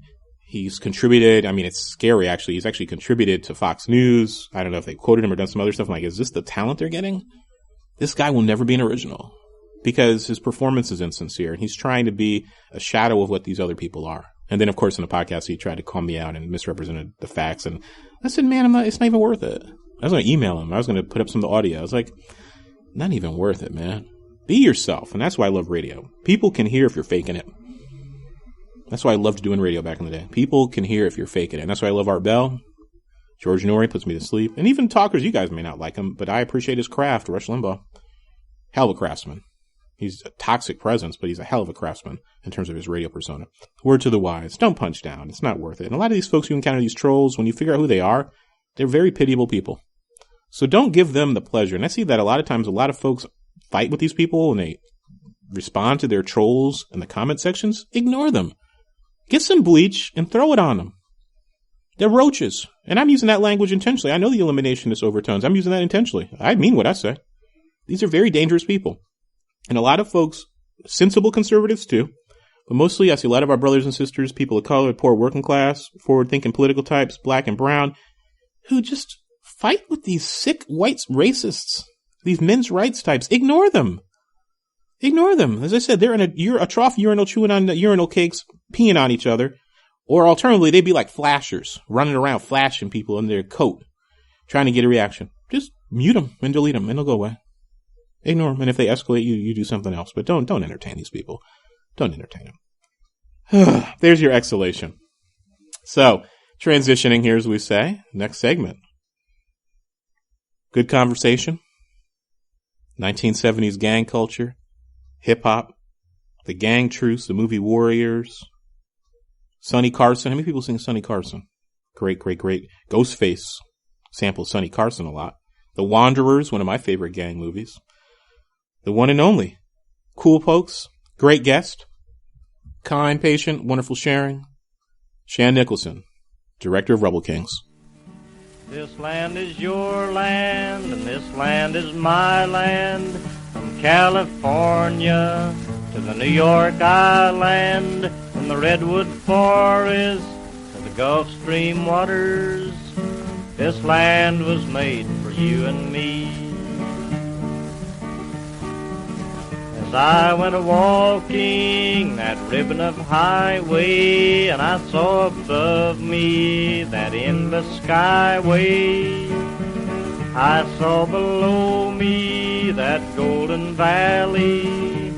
Speaker 1: he's contributed, I mean, it's scary, actually. He's actually contributed to Fox News. I don't know if they quoted him or done some other stuff. I'm like, is this the talent they're getting? This guy will never be an original because his performance is insincere. And he's trying to be a shadow of what these other people are. And then, of course, in the podcast, he tried to call me out and misrepresented the facts. And I said, man, it's not even worth it. I was going to email him. I was going to put up some of the audio. I was like, not even worth it, man. Be yourself. And that's why I love radio. People can hear if you're faking it. That's why I loved doing radio back in the day. People can hear if you're faking it. And that's why I love Art Bell. George Norrie puts me to sleep. And even talkers, you guys may not like him, but I appreciate his craft. Rush Limbaugh. Hell of a craftsman. He's a toxic presence, but he's a hell of a craftsman in terms of his radio persona. Word to the wise. Don't punch down. It's not worth it. And a lot of these folks you encounter, these trolls, when you figure out who they are, they're very pitiable people. So don't give them the pleasure. And I see that a lot of times, a lot of folks fight with these people and they respond to their trolls in the comment sections. Ignore them. Get some bleach and throw it on them. They're roaches. And I'm using that language intentionally. I know the eliminationist overtones. I'm using that intentionally. I mean what I say. These are very dangerous people. And a lot of folks, sensible conservatives too, but mostly I see a lot of our brothers and sisters, people of color, poor working class, forward-thinking political types, black and brown, who just fight with these sick white racists, these men's rights types. Ignore them. Ignore them. As I said, they're in a trough urinal, chewing on urinal cakes, peeing on each other. Or alternatively, they'd be like flashers, running around flashing people in their coat, trying to get a reaction. Just mute them and delete them, and they'll go away. Ignore them, and if they escalate, you do something else. But don't entertain these people. Don't entertain them. There's your exhalation. So, transitioning here, as we say, next segment. Good conversation. 1970s gang culture. Hip-hop. The Gang Truce, the movie Warriors. Sonny Carson. How many people sing Sonny Carson? Great. Ghostface samples Sonny Carson a lot. The Wanderers, one of my favorite gang movies. The one and only. Cool Pokes. Great guest. Kind, patient, wonderful sharing. Shan Nicholson, director of Rubble Kings.
Speaker 10: This land is your land, and this land is my land. From California to the New York Island, from the Redwood Forest to the Gulf Stream waters, this land was made for you and me. As I went a-walking that ribbon of highway, and I saw above me that endless skyway, I saw below me that golden valley.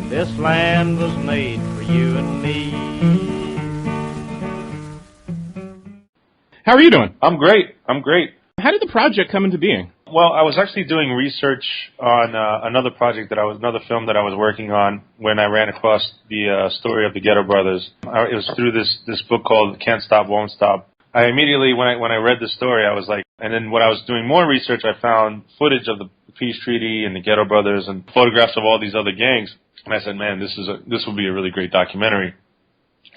Speaker 10: This land was made for you and me.
Speaker 1: How are you doing?
Speaker 12: I'm great.
Speaker 1: How did the project come into being?
Speaker 12: Well, I was actually doing research on another film that I was working on when I ran across the story of the Ghetto Brothers. It was through this book called Can't Stop, Won't Stop. I immediately, when I read the story, I was like, and then when I was doing more research, I found footage of the Peace Treaty and the Ghetto Brothers and photographs of all these other gangs. And I said, man, this will be a really great documentary.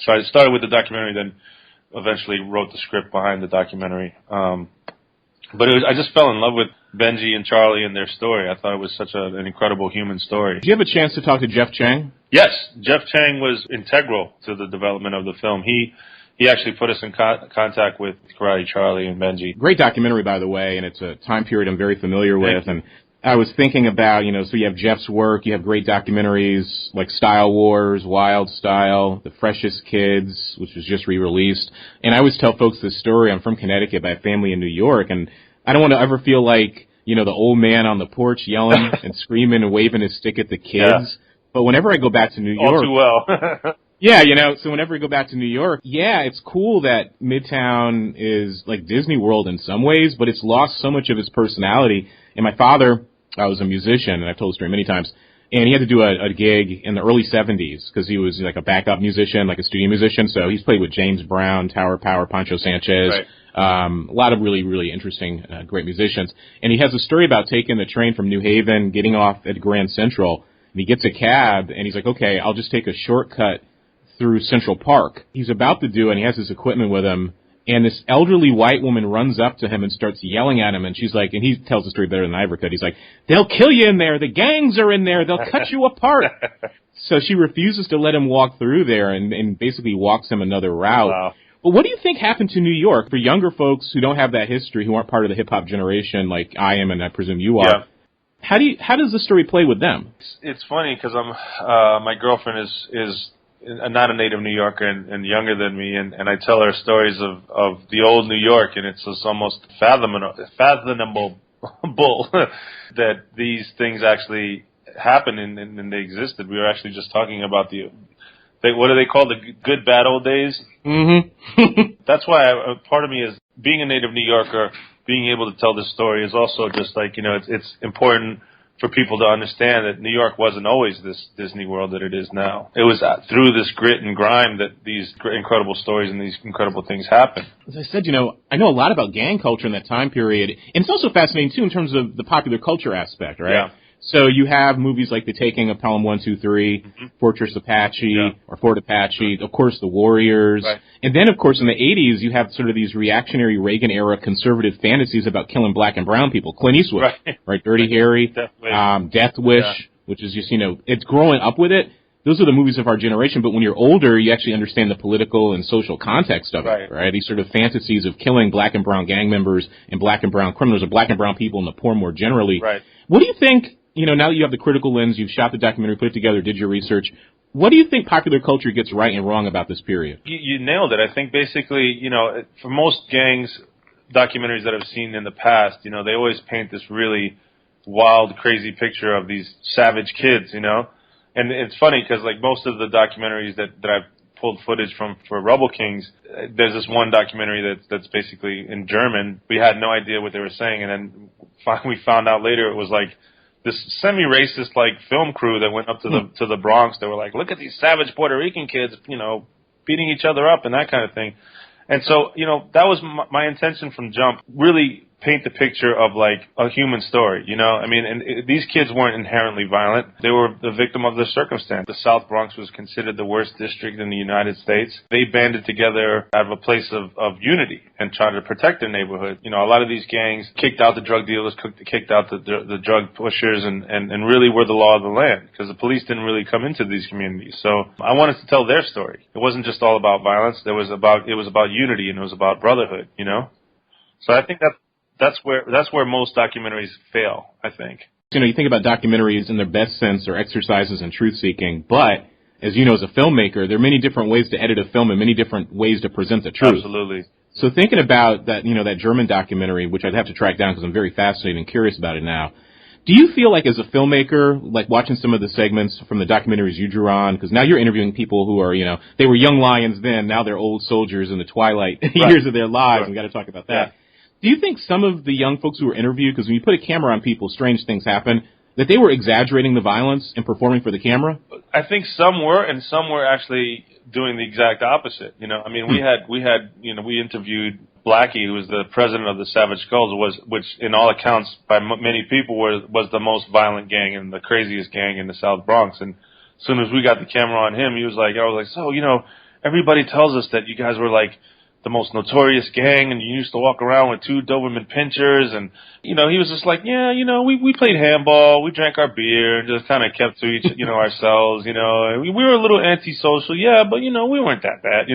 Speaker 12: So I started with the documentary, then eventually wrote the script behind the documentary. But I just fell in love with Benji and Charlie and their story. I thought it was such an incredible human story.
Speaker 1: Did you have a chance to talk to Jeff Chang?
Speaker 12: Yes, Jeff Chang was integral to the development of the film. He actually put us in contact with Karate Charlie and Benji.
Speaker 1: Great documentary, by the way, and it's a time period I'm very familiar with. And I was thinking about, so you have Jeff's work, you have great documentaries like Style Wars, Wild Style, The Freshest Kids, which was just re-released. And I always tell folks this story. I'm from Connecticut, by a family in New York, and I don't want to ever feel like, the old man on the porch yelling and screaming and waving his stick at the kids. Yeah. But whenever I go back to New York...
Speaker 12: All too well.
Speaker 1: Yeah, so whenever we go back to New York, yeah, it's cool that Midtown is like Disney World in some ways, but it's lost so much of its personality. And my father was a musician, and I've told the story many times, and he had to do a gig in the early 70s because he was like a backup musician, like a studio musician. So he's played with James Brown, Tower Power, Pancho Sanchez,
Speaker 12: right.
Speaker 1: A lot of really, really interesting, great musicians. And he has a story about taking the train from New Haven, getting off at Grand Central, and he gets a cab, and he's like, okay, I'll just take a shortcut through Central Park. He's about to do it, and he has his equipment with him, and this elderly white woman runs up to him and starts yelling at him, and she's like, and he tells the story better than I ever could. He's like, they'll kill you in there. The gangs are in there. They'll cut you apart. So she refuses to let him walk through there and basically walks him another route.
Speaker 12: Wow.
Speaker 1: But what do you think happened to New York for younger folks who don't have that history, who aren't part of the hip-hop generation like I am and I presume you are?
Speaker 12: Yeah.
Speaker 1: How does the story play with them?
Speaker 12: It's funny because my girlfriend is not a native New Yorker and younger than me, and I tell her stories of the old New York, and it's just almost fathomable that these things actually happened and they existed. We were actually just talking about what do they call the good bad old days?
Speaker 1: Mm-hmm.
Speaker 12: That's why part of me is being a native New Yorker, being able to tell this story is also just like, it's important for people to understand that New York wasn't always this Disney World that it is now. It was through this grit and grime that these incredible stories and these incredible things happen.
Speaker 1: As I said, I know a lot about gang culture in that time period, and it's also fascinating, too, in terms of the popular culture aspect, right?
Speaker 12: Yeah.
Speaker 1: So you have movies like The Taking of Pelham 1, 2, 3,
Speaker 12: mm-hmm.
Speaker 1: Fortress Apache,
Speaker 12: yeah.
Speaker 1: or Fort Apache, of course, The Warriors.
Speaker 12: Right.
Speaker 1: And then, of course, in the 80s, you have sort of these reactionary Reagan-era conservative fantasies about killing black and brown people. Clint Eastwood, right? Dirty Harry, Death Wish, which is just, it's growing up with it. Those are the movies of our generation, but when you're older, you actually understand the political and social context of it, right? These sort of fantasies of killing black and brown gang members and black and brown criminals, or black and brown people and the poor more generally.
Speaker 12: Right.
Speaker 1: What do you think, now that you have the critical lens, you've shot the documentary, put it together, did your research, what do you think popular culture gets right and wrong about this period?
Speaker 12: You nailed it. I think basically, for most gangs, documentaries that I've seen in the past, they always paint this really wild, crazy picture of these savage kids, And it's funny because, like, most of the documentaries that I've pulled footage from for Rubble Kings, there's this one documentary that's basically in German. We had no idea what they were saying, and then we found out later it was like this semi-racist like film crew that went up to the Bronx. They were like, look at these savage Puerto Rican kids, beating each other up and that kind of thing. And so, that was my intention from jump, really paint the picture of like a human story, and these kids weren't inherently violent. They were the victim of their circumstance. The South Bronx was considered the worst district in the United States. They banded together out of a place of unity and tried to protect their neighborhood. A lot of these gangs kicked out the drug dealers, kicked out the drug pushers, and really were the law of the land because the police didn't really come into these communities. So I wanted to tell their story. It wasn't just all about violence. It was about unity, and it was about brotherhood, So I think that's where most documentaries fail, I think.
Speaker 1: You think about documentaries in their best sense are exercises in truth-seeking, but as you know, as a filmmaker, there are many different ways to edit a film and many different ways to present the truth.
Speaker 12: Absolutely.
Speaker 1: So thinking about that, that German documentary, which I'd have to track down because I'm very fascinated and curious about it now, do you feel like as a filmmaker, like watching some of the segments from the documentaries you drew on, because now you're interviewing people who are, they were young lions then, now they're old soldiers in the twilight years of their lives, and we got to talk about that.
Speaker 12: Yeah.
Speaker 1: Do you think some of the young folks who were interviewed, because when you put a camera on people, strange things happen, that they were exaggerating the violence and performing for the camera?
Speaker 12: I think some were, and some were actually doing the exact opposite. We interviewed Blackie, who was the president of the Savage Skulls, which in all accounts by many people was the most violent gang and the craziest gang in the South Bronx. And as soon as we got the camera on him, I was like, so, everybody tells us that you guys were like the most notorious gang, and you used to walk around with 2 Doberman pinchers, and he was just like, we played handball, we drank our beer, and just kind of kept to each ourselves, we were a little antisocial, but we weren't that bad,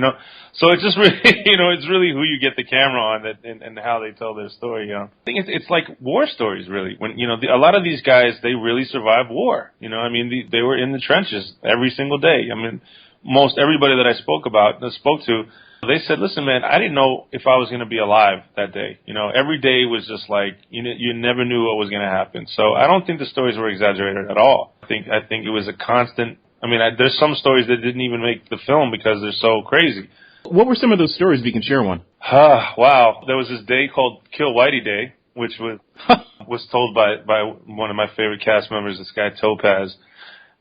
Speaker 12: So it's just really, it's really who you get the camera on and how they tell their story. I think it's like war stories, really. When a lot of these guys, they really survived war. They were in the trenches every single day. Most everybody that I spoke to. They said, listen, man, I didn't know if I was going to be alive that day. Every day was just like, you never knew what was going to happen. So I don't think the stories were exaggerated at all. I think it was a constant I mean, there's some stories that didn't even make the film because they're so crazy.
Speaker 1: What were some of those stories, if you can share one?
Speaker 12: Wow. There was this day called Kill Whitey Day, which was told by one of my favorite cast members, this guy Topaz.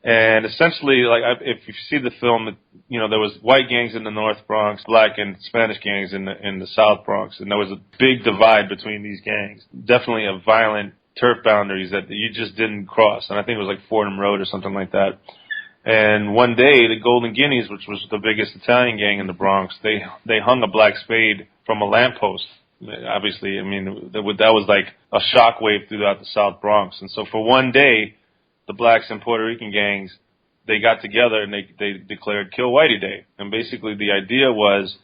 Speaker 12: And essentially, like, if you see the film, you know, there was white gangs in the North Bronx, black and Spanish gangs in the South Bronx, and there was a big divide between these gangs. Definitely a violent turf boundaries that you just didn't cross. And I think it was like Fordham Road or something like that. And one day, the Golden Guineas, which was the biggest Italian gang in the Bronx, they hung a black spade from a lamppost. Obviously, I mean, that was like a shockwave throughout the South Bronx. And so for one day, the blacks and Puerto Rican gangs, they got together and they declared Kill Whitey Day. And basically the idea was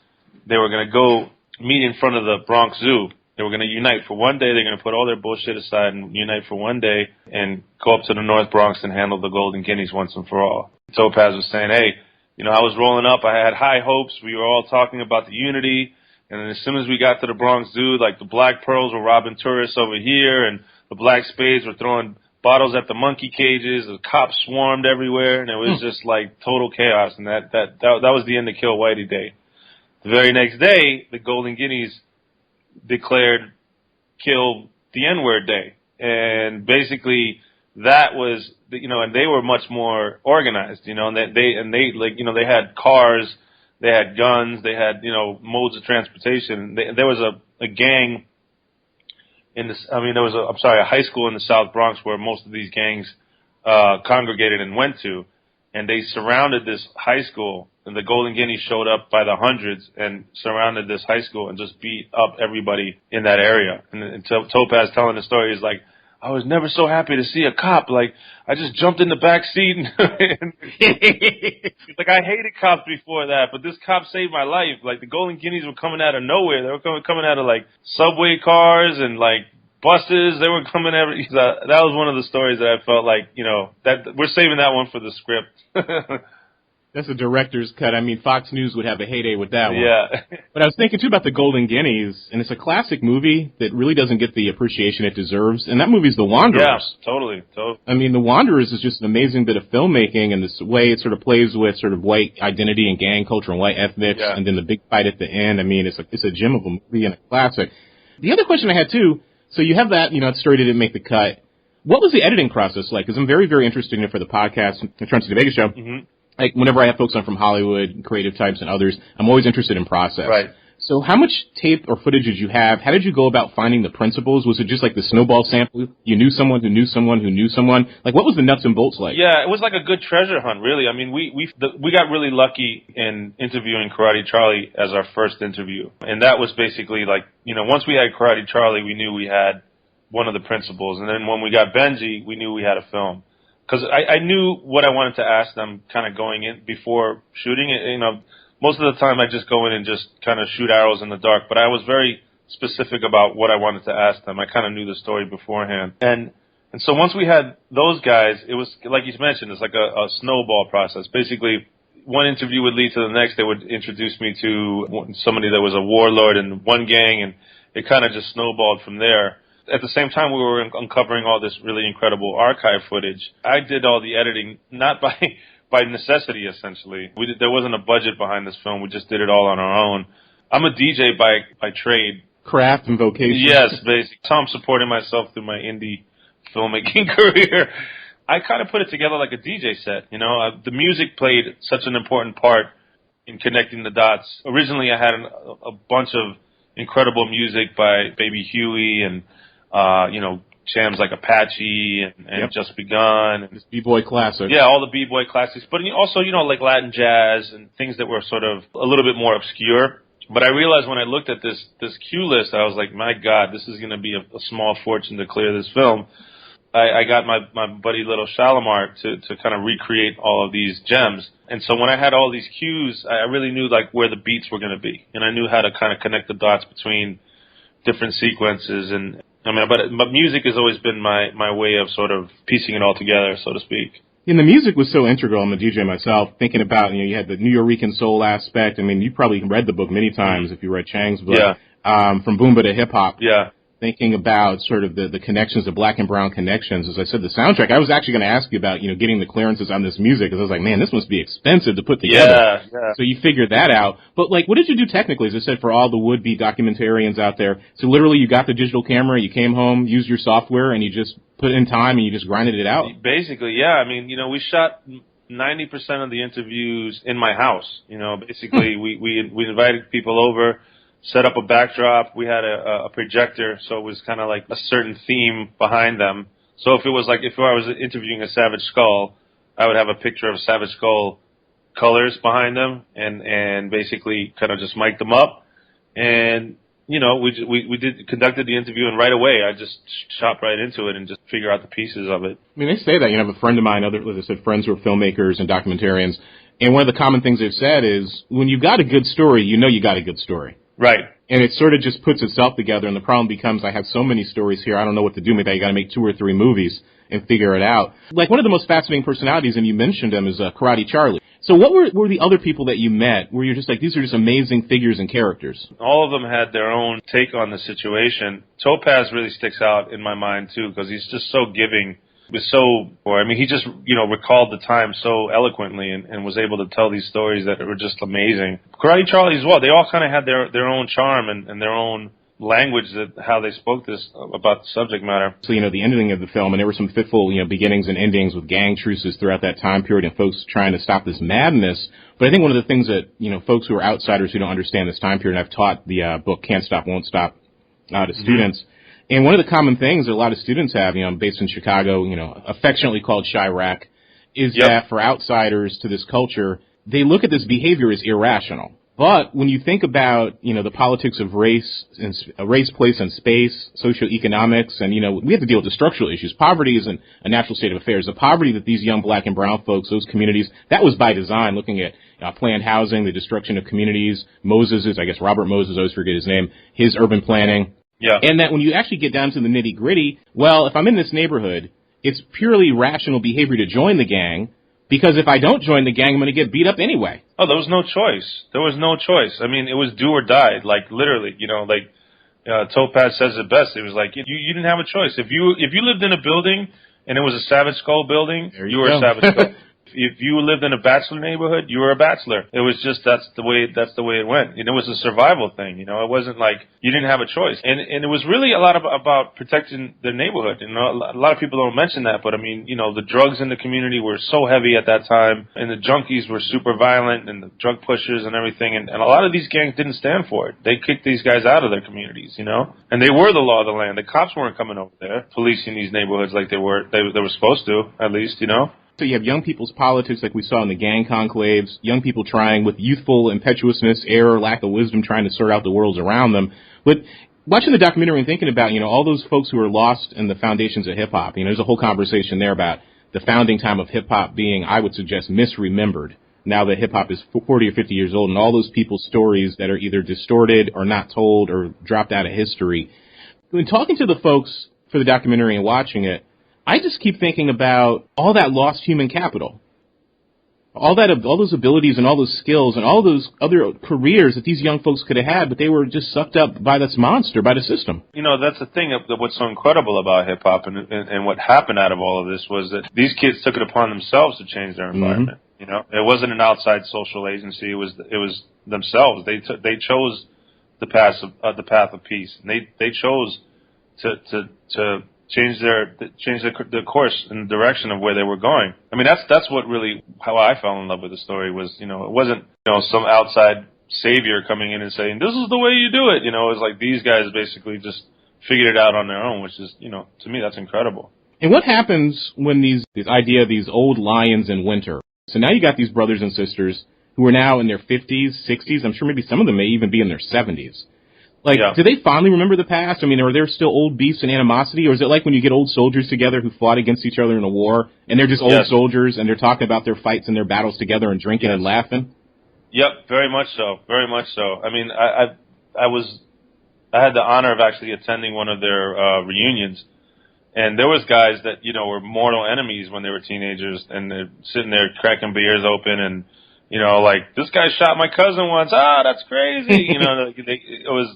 Speaker 12: they were going to go meet in front of the Bronx Zoo. They were going to unite for one day. They're going to put all their bullshit aside and unite for one day and go up to the North Bronx and handle the Golden Guineas once and for all. Topaz was saying, hey, you know, I was rolling up. I had high hopes. We were all talking about the unity. And then as soon as we got to the Bronx Zoo, like the black pearls were robbing tourists over here and the black spades were throwing bottles at the monkey cages. The cops swarmed everywhere. And it was just like total chaos. And that was the end of Kill Whitey Day. The very next day, the Golden Guineas declared Kill the N-Word Day. And basically that was, you know, and they were much more organized, you know, and they like, you know, they had cars, they had guns, they had, you know, modes of transportation. There was a gang in this, I mean, there was a high school in the South Bronx where most of these gangs congregated and went to, and they surrounded this high school. And the Golden Guineas showed up by the hundreds and surrounded this high school and just beat up everybody in that area. And Topaz telling the story is like, I was never so happy to see a cop. Like, I just jumped in the back seat. And like, I hated cops before that, but this cop saved my life. Like, the Golden Guineas were coming out of nowhere. They were coming out of, like, subway cars and, like, buses. They were coming every. That was one of the stories that I felt like, you know, that we're saving that one for the script.
Speaker 1: That's a director's cut. I mean, Fox News would have a heyday with that one.
Speaker 12: Yeah.
Speaker 1: But I was thinking, too, about the Golden Guineas, and it's a classic movie that really doesn't get the appreciation it deserves, and that movie's The Wanderers.
Speaker 12: Yeah, totally.
Speaker 1: I mean, The Wanderers is just an amazing bit of filmmaking, and this way it sort of plays with sort of white identity and gang culture and white ethnics, and then the big fight at the end. I mean, it's a gem of a movie and a classic. The other question I had, too, so you have that, you know, the story didn't make the cut. What was the editing process like? Because I'm very, very interested in it for the podcast, the Chauncey DeVega Show.
Speaker 12: Mm-hmm.
Speaker 1: Like, whenever I have folks on from Hollywood, creative types and others, I'm always interested in process.
Speaker 12: Right.
Speaker 1: So how much tape or footage did you have? How did you go about finding the principles? Was it just like the snowball sample? You knew someone who knew someone who knew someone? Like, what was the nuts and bolts like?
Speaker 12: Yeah, it was like a good treasure hunt, really. I mean, we got really lucky in interviewing Karate Charlie as our first interview. And that was basically like, you know, once we had Karate Charlie, we knew we had one of the principles. And then when we got Benji, we knew we had a film. Because I knew what I wanted to ask them kind of going in before shooting it. You know, most of the time I just go in and just kind of shoot arrows in the dark. But I was very specific about what I wanted to ask them. I kind of knew the story beforehand. And so once we had those guys, it was, like you mentioned, it's like a snowball process. Basically, one interview would lead to the next. They would introduce me to somebody that was a warlord in one gang, and it kind of just snowballed from there. At the same time, we were uncovering all this really incredible archive footage. I did all the editing, not by necessity, essentially. There wasn't a budget behind this film. We just did it all on our own. I'm a DJ by trade.
Speaker 1: Craft and vocation.
Speaker 12: Yes, basically. So I'm supporting myself through my indie filmmaking career. I kind of put it together like a DJ set. You know, the music played such an important part in connecting the dots. Originally, I had a bunch of incredible music by Baby Huey and you know, jams like Apache and Just Begun. And
Speaker 1: this B-boy classic.
Speaker 12: Yeah, all the B-boy classics. But also, you know, like Latin jazz and things that were sort of a little bit more obscure. But I realized when I looked at this cue list, I was like, my God, this is going to be a small fortune to clear this film. I got my buddy Little Shalimar to kind of recreate all of these gems. And so when I had all these cues, I really knew like where the beats were going to be. And I knew how to kind of connect the dots between different sequences. And I mean, but music has always been my way of sort of piecing it all together, so to speak.
Speaker 1: And the music was so integral. I'm a DJ myself, thinking about, you know, you had the New Yorican soul aspect. I mean, you probably read the book many times if you read Chang's book.
Speaker 12: Yeah.
Speaker 1: From Boomba to hip hop.
Speaker 12: Yeah.
Speaker 1: thinking about sort of the connections, the black and brown connections. As I said, the soundtrack, I was actually going to ask you about, getting the clearances on this music, because I was like, man, this must be expensive to put together.
Speaker 12: Yeah.
Speaker 1: So you figured that out. But, what did you do technically? As I said, for all the would-be documentarians out there, so literally you got the digital camera, you came home, used your software, and you just put in time and you just grinded it out?
Speaker 12: Basically, yeah. I mean, we shot 90% of the interviews in my house. Basically, we invited people over, set up a backdrop. We had a projector, so it was kind of like a certain theme behind them. So if I was interviewing a Savage Skull, I would have a picture of Savage Skull colors behind them, and basically kind of just mic'd them up, and we conducted the interview, and right away I just chopped right into it and just figure out the pieces of it.
Speaker 1: I mean, they say that. I have a friend of mine, as I said, friends who are filmmakers and documentarians, and one of the common things they've said is, when you've got a good story, you got a good story.
Speaker 12: Right.
Speaker 1: And it sort of just puts itself together, and the problem becomes, I have so many stories here, I don't know what to do. Maybe I got to make 2 or 3 movies and figure it out. One of the most fascinating personalities, and you mentioned him, is Karate Charlie. So what were the other people that you met where you're just like, these are just amazing figures and characters?
Speaker 12: All of them had their own take on the situation. Topaz really sticks out in my mind, too, because he's just so giving. He just, recalled the time so eloquently and was able to tell these stories that were just amazing. Karate Charlie as well. They all kind of had their own charm and their own language, how they spoke about the subject matter.
Speaker 1: So, the ending of the film, and there were some fitful, beginnings and endings with gang truces throughout that time period and folks trying to stop this madness. But I think one of the things that, folks who are outsiders who don't understand this time period, and I've taught the book Can't Stop, Won't Stop to students. And one of the common things that a lot of students have, I'm based in Chicago, affectionately called Chirac, is that for outsiders to this culture, they look at this behavior as irrational. But when you think about, the politics of race, place, and space, socioeconomics, and, we have to deal with the structural issues. Poverty isn't a natural state of affairs. The poverty that these young black and brown folks, those communities, that was by design, looking at planned housing, the destruction of communities, Robert Moses, I always forget his name, his urban planning.
Speaker 12: Yeah.
Speaker 1: And that when you actually get down to the nitty-gritty, well, if I'm in this neighborhood, it's purely rational behavior to join the gang, because if I don't join the gang, I'm going to get beat up anyway.
Speaker 12: Oh, there was no choice. I mean, it was do or die, literally, Topaz says it best. It was like, you didn't have a choice. If you lived in a building and it was a Savage Skull building, you were a Savage Skull. If you lived in a bachelor neighborhood, you were a bachelor. It was just that's the way it went. And it was a survival thing. It wasn't like you didn't have a choice. And it was really a lot about protecting the neighborhood. A lot of people don't mention that, but I mean, the drugs in the community were so heavy at that time, and the junkies were super violent, and the drug pushers and everything. And a lot of these gangs didn't stand for it. They kicked these guys out of their communities, and they were the law of the land. The cops weren't coming over there policing these neighborhoods like they were supposed to, at least,
Speaker 1: So you have young people's politics like we saw in the gang conclaves, young people trying with youthful impetuousness, error, lack of wisdom, trying to sort out the worlds around them. But watching the documentary and thinking about, all those folks who are lost in the foundations of hip-hop, there's a whole conversation there about the founding time of hip-hop being, I would suggest, misremembered. Now that hip-hop is 40 or 50 years old, and all those people's stories that are either distorted or not told or dropped out of history. When talking to the folks for the documentary and watching it, I just keep thinking about all that lost human capital, all those abilities and all those skills and all those other careers that these young folks could have had, but they were just sucked up by this monster, by the system.
Speaker 12: That's the thing of what's so incredible about hip hop and what happened out of all of this was that these kids took it upon themselves to change their environment. It wasn't an outside social agency. It was themselves. They chose the path of peace. And they chose to change the course and the direction of where they were going. I mean, that's what really how I fell in love with the story was, it wasn't, some outside savior coming in and saying, this is the way you do it. It was like these guys basically just figured it out on their own, which is, to me, that's incredible.
Speaker 1: And what happens when these old lions in winter? So now you got these brothers and sisters who are now in their 50s, 60s. I'm sure maybe some of them may even be in their 70s. Do they fondly remember the past? I mean, are there still old beefs and animosity? Or is it like when you get old soldiers together who fought against each other in a war, and they're just old soldiers, and they're talking about their fights and their battles together and drinking and laughing?
Speaker 12: Yep, very much so. Very much so. I mean, I had the honor of actually attending one of their reunions, and there was guys that, were mortal enemies when they were teenagers, and they're sitting there cracking beers open and, this guy shot my cousin once. Ah, that's crazy. It was,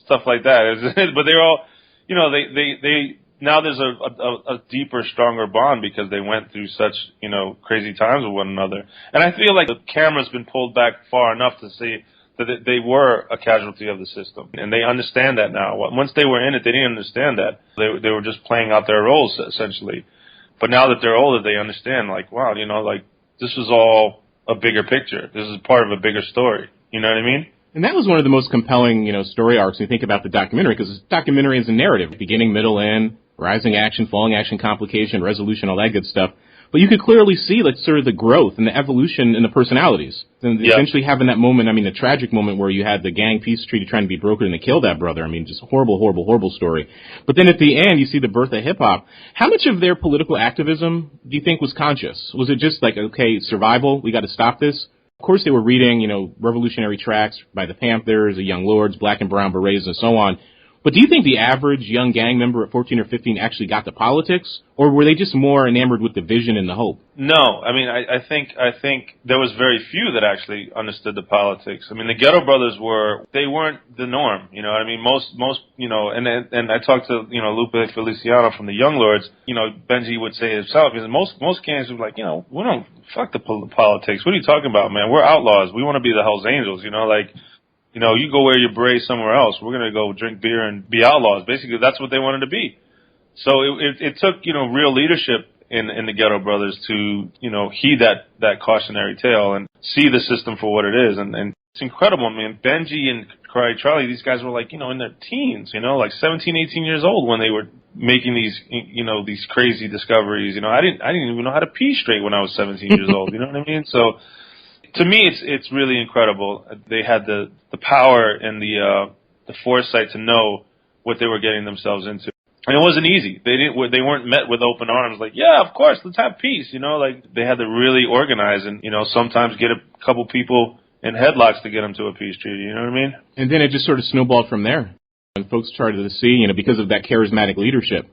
Speaker 12: stuff like that. But they're all, you know, they now there's a deeper, stronger bond because they went through such, you know, crazy times with one another. And I feel like the camera's been pulled back far enough to see that they were a casualty of the system, and they understand that now. Once they were in it, they didn't understand that. They were just playing out their roles essentially. But now that they're older, they understand, like, wow, you know, like, this is all a bigger picture. This is part of a bigger story. You know what I mean?
Speaker 1: And that was one of the most compelling, you know, story arcs when you think about the documentary, because the documentary is a narrative, beginning, middle, end, rising action, falling action, complication, resolution, all that good stuff. But you could clearly see, like, sort of the growth and the evolution in the personalities. And eventually having that moment, I mean, the tragic moment where you had the gang peace treaty trying to be brokered and they killed that brother. I mean, just horrible, horrible, horrible story. But then at the end, you see the birth of hip-hop. How much of their political activism do you think was conscious? Was it just like, okay, survival, we got to stop this? Of course, they were reading, you know, revolutionary tracts by the Panthers, the Young Lords, Black and Brown Berets, and so on. But do you think the average young gang member at 14 or 15 actually got to politics, or were they just more enamored with the vision and the hope?
Speaker 12: No, I mean, I think there was very few that actually understood the politics. I mean, the Ghetto Brothers weren't the norm, you know what I mean? Most, you know, and I talked to, you know, Lupe Feliciano from the Young Lords, you know, Benji would say himself, because most gangs were like, you know, we don't, fuck the politics. What are you talking about, man? We're outlaws. We want to be the Hells Angels, you know, like, you know, you go wear your beret somewhere else. We're going to go drink beer and be outlaws. Basically, that's what they wanted to be. So it took, you know, real leadership in the Ghetto Brothers to, you know, heed that cautionary tale and see the system for what it is. And it's incredible. I mean, Benji and Karate Charlie, these guys were like, you know, in their teens, you know, like 17, 18 years old when they were making these, you know, these crazy discoveries. You know, I didn't even know how to pee straight when I was 17 years old. You know what I mean? So, to me, it's really incredible. They had the power and the foresight to know what they were getting themselves into, and it wasn't easy. They weren't met with open arms, like, yeah, of course, let's have peace. You know, like, they had to really organize and, you know, sometimes get a couple people in headlocks to get them to a peace treaty. You know what I mean? And
Speaker 1: then it just sort of snowballed from there, and folks started to see, you know, because of that charismatic leadership.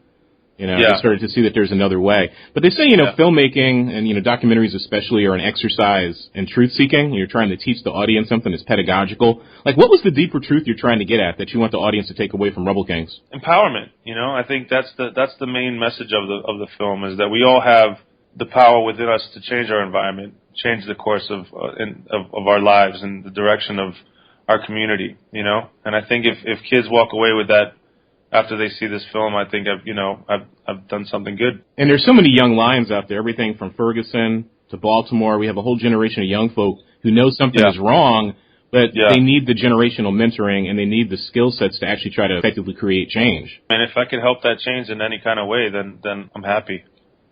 Speaker 1: You know, they started to see that there's another way. But they say, you know, filmmaking and, you know, documentaries especially are an exercise in truth-seeking. You're trying to teach the audience something that's pedagogical. Like, what was the deeper truth you're trying to get at that you want the audience to take away from Rubble Kings?
Speaker 12: Empowerment. You know, I think that's the main message of the film, is that we all have the power within us to change our environment, change the course of our lives and the direction of our community, you know? And I think if kids walk away with that, after they see this film, I think I've done something good.
Speaker 1: And there's so many young lions out there, everything from Ferguson to Baltimore. We have a whole generation of young folk who know something is wrong, but they need the generational mentoring and they need the skill sets to actually try to effectively create change.
Speaker 12: And if I can help that change in any kind of way, then I'm happy.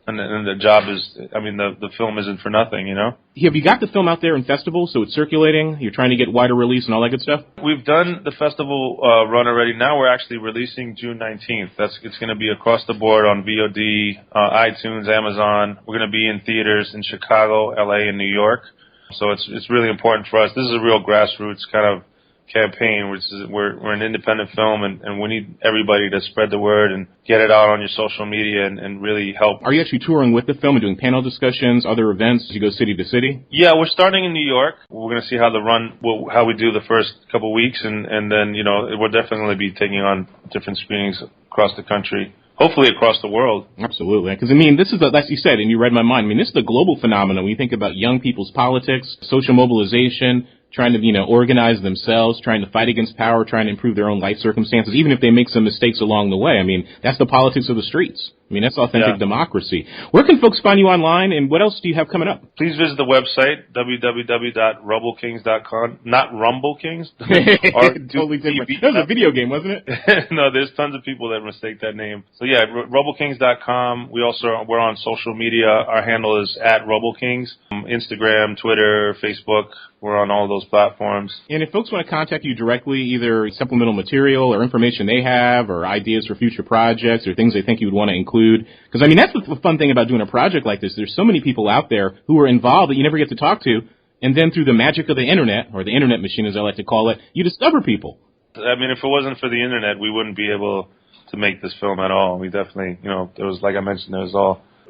Speaker 12: And the job is, I mean, the film isn't for nothing, you know?
Speaker 1: Have you got the film out there in festivals, so it's circulating? You're trying to get wider release and all that good stuff?
Speaker 12: We've done the festival run already. Now we're actually releasing June 19th. It's going to be across the board on VOD, iTunes, Amazon. We're going to be in theaters in Chicago, LA, and New York. So it's really important for us. This is a real grassroots kind of campaign, which is we're an independent film, and we need everybody to spread the word and get it out on your social media and really help.
Speaker 1: Are you actually touring with the film and doing panel discussions, other events as you go city to city?
Speaker 12: Yeah, we're starting in New York. We're going to see how how we do the first couple weeks, and then, you know, we'll definitely be taking on different screenings across the country. Hopefully across the world.
Speaker 1: Absolutely. Because, I mean, this is, as you said, and you read my mind, I mean, this is the global phenomenon when you think about young people's politics, social mobilization, trying to, you know, organize themselves, trying to fight against power, trying to improve their own life circumstances, even if they make some mistakes along the way. I mean, that's the politics of the streets. I mean, that's authentic democracy. Where can folks find you online, and what else do you have coming up?
Speaker 12: Please visit the website, www.rubblekings.com. Not Rumble Kings.
Speaker 1: Totally different. That was a video game, wasn't it?
Speaker 12: No, there's tons of people that mistake that name. So, yeah, rubblekings.com. We're on social media. Our handle is @RubbleKings. Instagram, Twitter, Facebook. We're on all those platforms.
Speaker 1: And if folks want to contact you directly, either supplemental material or information they have or ideas for future projects or things they think you would want to include, because, I mean, that's the fun thing about doing a project like this. There's so many people out there who are involved that you never get to talk to, and then through the magic of the Internet, or the Internet machine as I like to call it, you discover people.
Speaker 12: I mean, if it wasn't for the Internet, we wouldn't be able to make this film at all. We definitely, you know, there was, like I mentioned,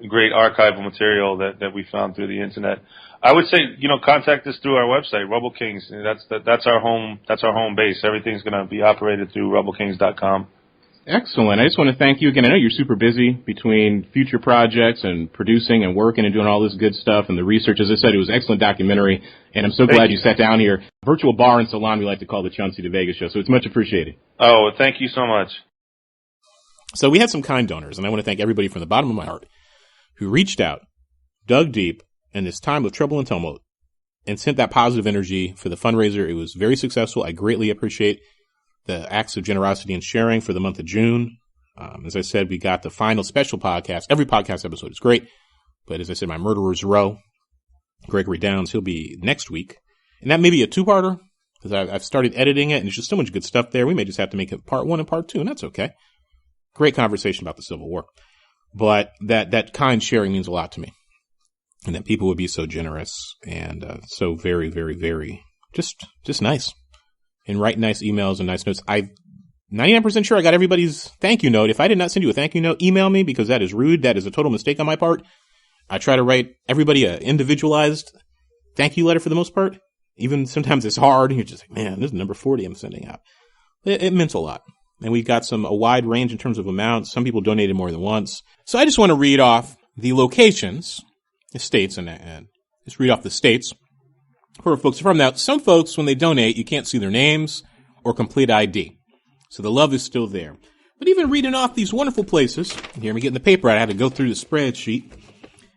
Speaker 12: great archival material that we found through the internet. I would say, contact us through our website, Rubble Kings. That's our home. That's our home base. Everything's going to be operated through RubbleKings.com.
Speaker 1: Excellent. I just want to thank you again. I know you're super busy between future projects and producing and working and doing all this good stuff and the research. As I said, it was an excellent documentary, and I'm so glad you sat down here. Virtual bar and salon we like to call the Chauncey DeVega Show, so it's much appreciated.
Speaker 12: Oh, thank you so much.
Speaker 1: So we had some kind donors, and I want to thank everybody from the bottom of my heart who reached out, dug deep, in this time of trouble and tumult, and sent that positive energy for the fundraiser. It was very successful. I greatly appreciate the acts of generosity and sharing for the month of June. As I said, we got the final special podcast. Every podcast episode is great. But as I said, my Murderer's Row, Gregory Downs, he'll be next week. And that may be a two-parter, because I've started editing it, and there's just so much good stuff there. We may just have to make it part 1 and part 2, and that's okay. Great conversation about the Civil War. But that kind sharing means a lot to me. And that people would be so generous and so very, very, very just nice. And write nice emails and nice notes. I'm 99% sure I got everybody's thank you note. If I did not send you a thank you note, email me, because that is rude. That is a total mistake on my part. I try to write everybody an individualized thank you letter for the most part. Even sometimes it's hard. And you're just like, man, this is number 40 I'm sending out. It meant a lot. And we got a wide range in terms of amounts. Some people donated more than once. So I just want to read off the locations, the states, and just read off the states where folks are from. Now, some folks, when they donate, you can't see their names or complete ID. So the love is still there. But even reading off these wonderful places, here, me getting the paper out, I had to go through the spreadsheet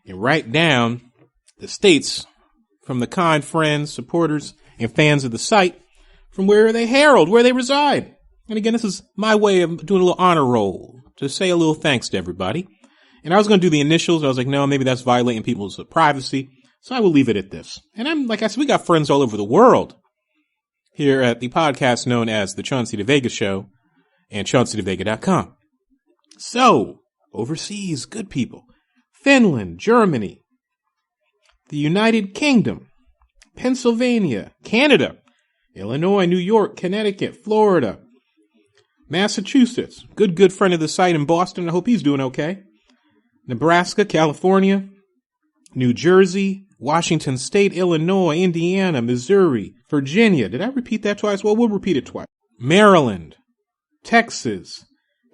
Speaker 1: and write down the states from the kind friends, supporters, and fans of the site from where they herald, where they reside. And again, this is my way of doing a little honor roll to say a little thanks to everybody. And I was going to do the initials. I was like, no, maybe that's violating people's privacy. So I will leave it at this. And like I said, we got friends all over the world here at the podcast known as the Chauncey DeVega Show and ChaunceyDeVega.com. So, overseas, good people. Finland, Germany, the United Kingdom, Pennsylvania, Canada, Illinois, New York, Connecticut, Florida, Massachusetts, good friend of the site in Boston. I hope he's doing okay. Nebraska, California, New Jersey, Washington State, Illinois, Indiana, Missouri, Virginia. Did I repeat that twice? Well, we'll repeat it twice. Maryland, Texas,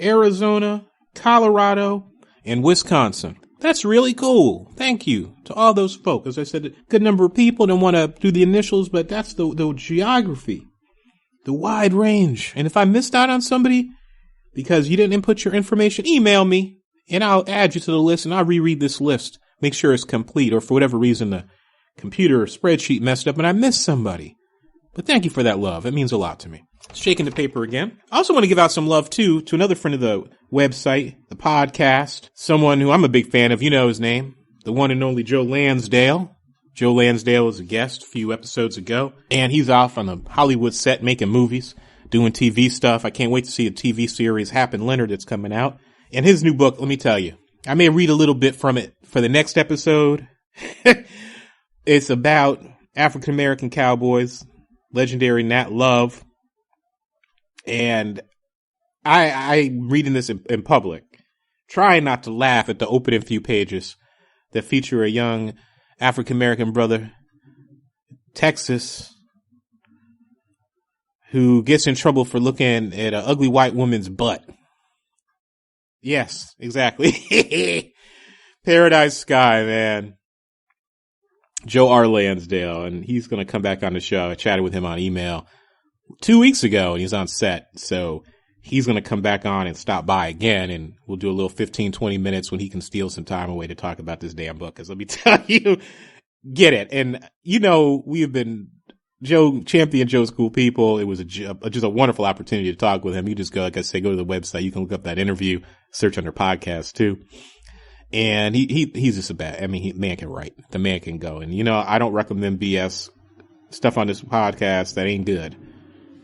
Speaker 1: Arizona, Colorado, and Wisconsin. That's really cool. Thank you to all those folks. As I said, a good number of people don't want to do the initials, but that's the geography, the wide range. And if I missed out on somebody because you didn't input your information, email me and I'll add you to the list and I'll reread this list. Make sure it's complete, or for whatever reason the computer or spreadsheet messed up and I missed somebody. But thank you for that love. It means a lot to me. Shaking the paper again. I also want to give out some love, too, to another friend of the website, the podcast, someone who I'm a big fan of. You know his name, the one and only Joe Lansdale. Joe Lansdale was a guest a few episodes ago, and he's off on the Hollywood set making movies, doing TV stuff. I can't wait to see a TV series, Happen Leonard, that's coming out. And his new book, let me tell you, I may read a little bit from it for the next episode. It's about African-American cowboys, legendary Nat Love. And I'm reading this in public, trying not to laugh at the opening few pages that feature a young African-American brother, Texas, who gets in trouble for looking at an ugly white woman's butt. Yes, exactly. Paradise Sky, man. Joe R. Lansdale, and he's going to come back on the show. I chatted with him on email 2 weeks ago, and he's on set. So he's going to come back on and stop by again, and we'll do a little 15, 20 minutes when he can steal some time away to talk about this damn book. Because let me tell you, get it. And, you know, we have been champion Joe's Cool People. It was just a wonderful opportunity to talk with him. You just go, like I say, go to the website. You can look up that interview, search under podcast too. And he's just man can write. The man can go. And, you know, I don't recommend BS stuff on this podcast that ain't good.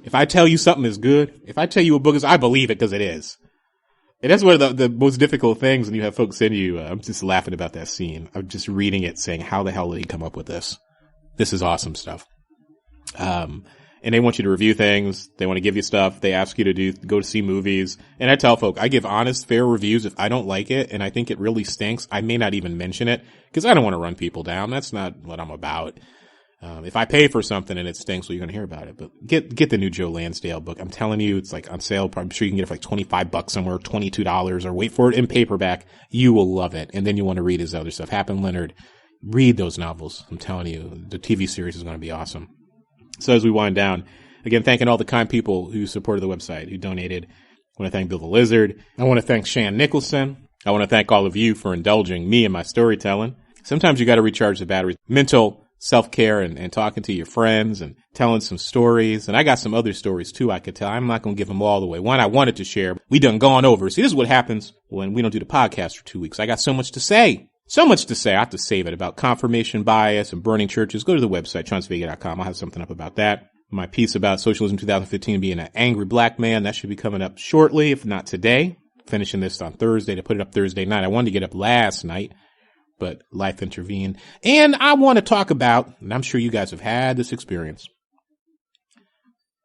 Speaker 1: If I tell you something is good, if I tell you a book is, I believe it because it is. And that's one of the most difficult things when you have folks send you. I'm just laughing about that scene. I'm just reading it saying, how the hell did he come up with this? This is awesome stuff. and they want you to review things. They want to give you stuff. They ask you to go to see movies. And I tell folk, I give honest, fair reviews. If I don't like it and I think it really stinks, I may not even mention it because I don't want to run people down. That's not what I'm about. If I pay for something and it stinks, well, you're going to hear about it. But get the new Joe Lansdale book. I'm telling you, it's like on sale. I'm sure you can get it for like $25 somewhere, $22, or wait for it in paperback. You will love it. And then you want to read his other stuff. Happen Leonard. Read those novels. I'm telling you, the TV series is going to be awesome. So as we wind down, again, thanking all the kind people who supported the website, who donated. I want to thank Bill the Lizard. I want to thank Shan Nicholson. I want to thank all of you for indulging me in my storytelling. Sometimes you got to recharge the batteries. Mental self-care and talking to your friends and telling some stories. And I got some other stories too I could tell. I'm not going to give them all the way. One I wanted to share. We done gone over. See, this is what happens when we don't do the podcast for 2 weeks. I got so much to say. So much to say. I have to save it about confirmation bias and burning churches. Go to the website, chaunceyvega.com. I'll have something up about that. My piece about Socialism 2015 being an angry black man, that should be coming up shortly, if not today. Finishing this on Thursday to put it up Thursday night. I wanted to get up last night, but life intervened. And I want to talk about, and I'm sure you guys have had this experience,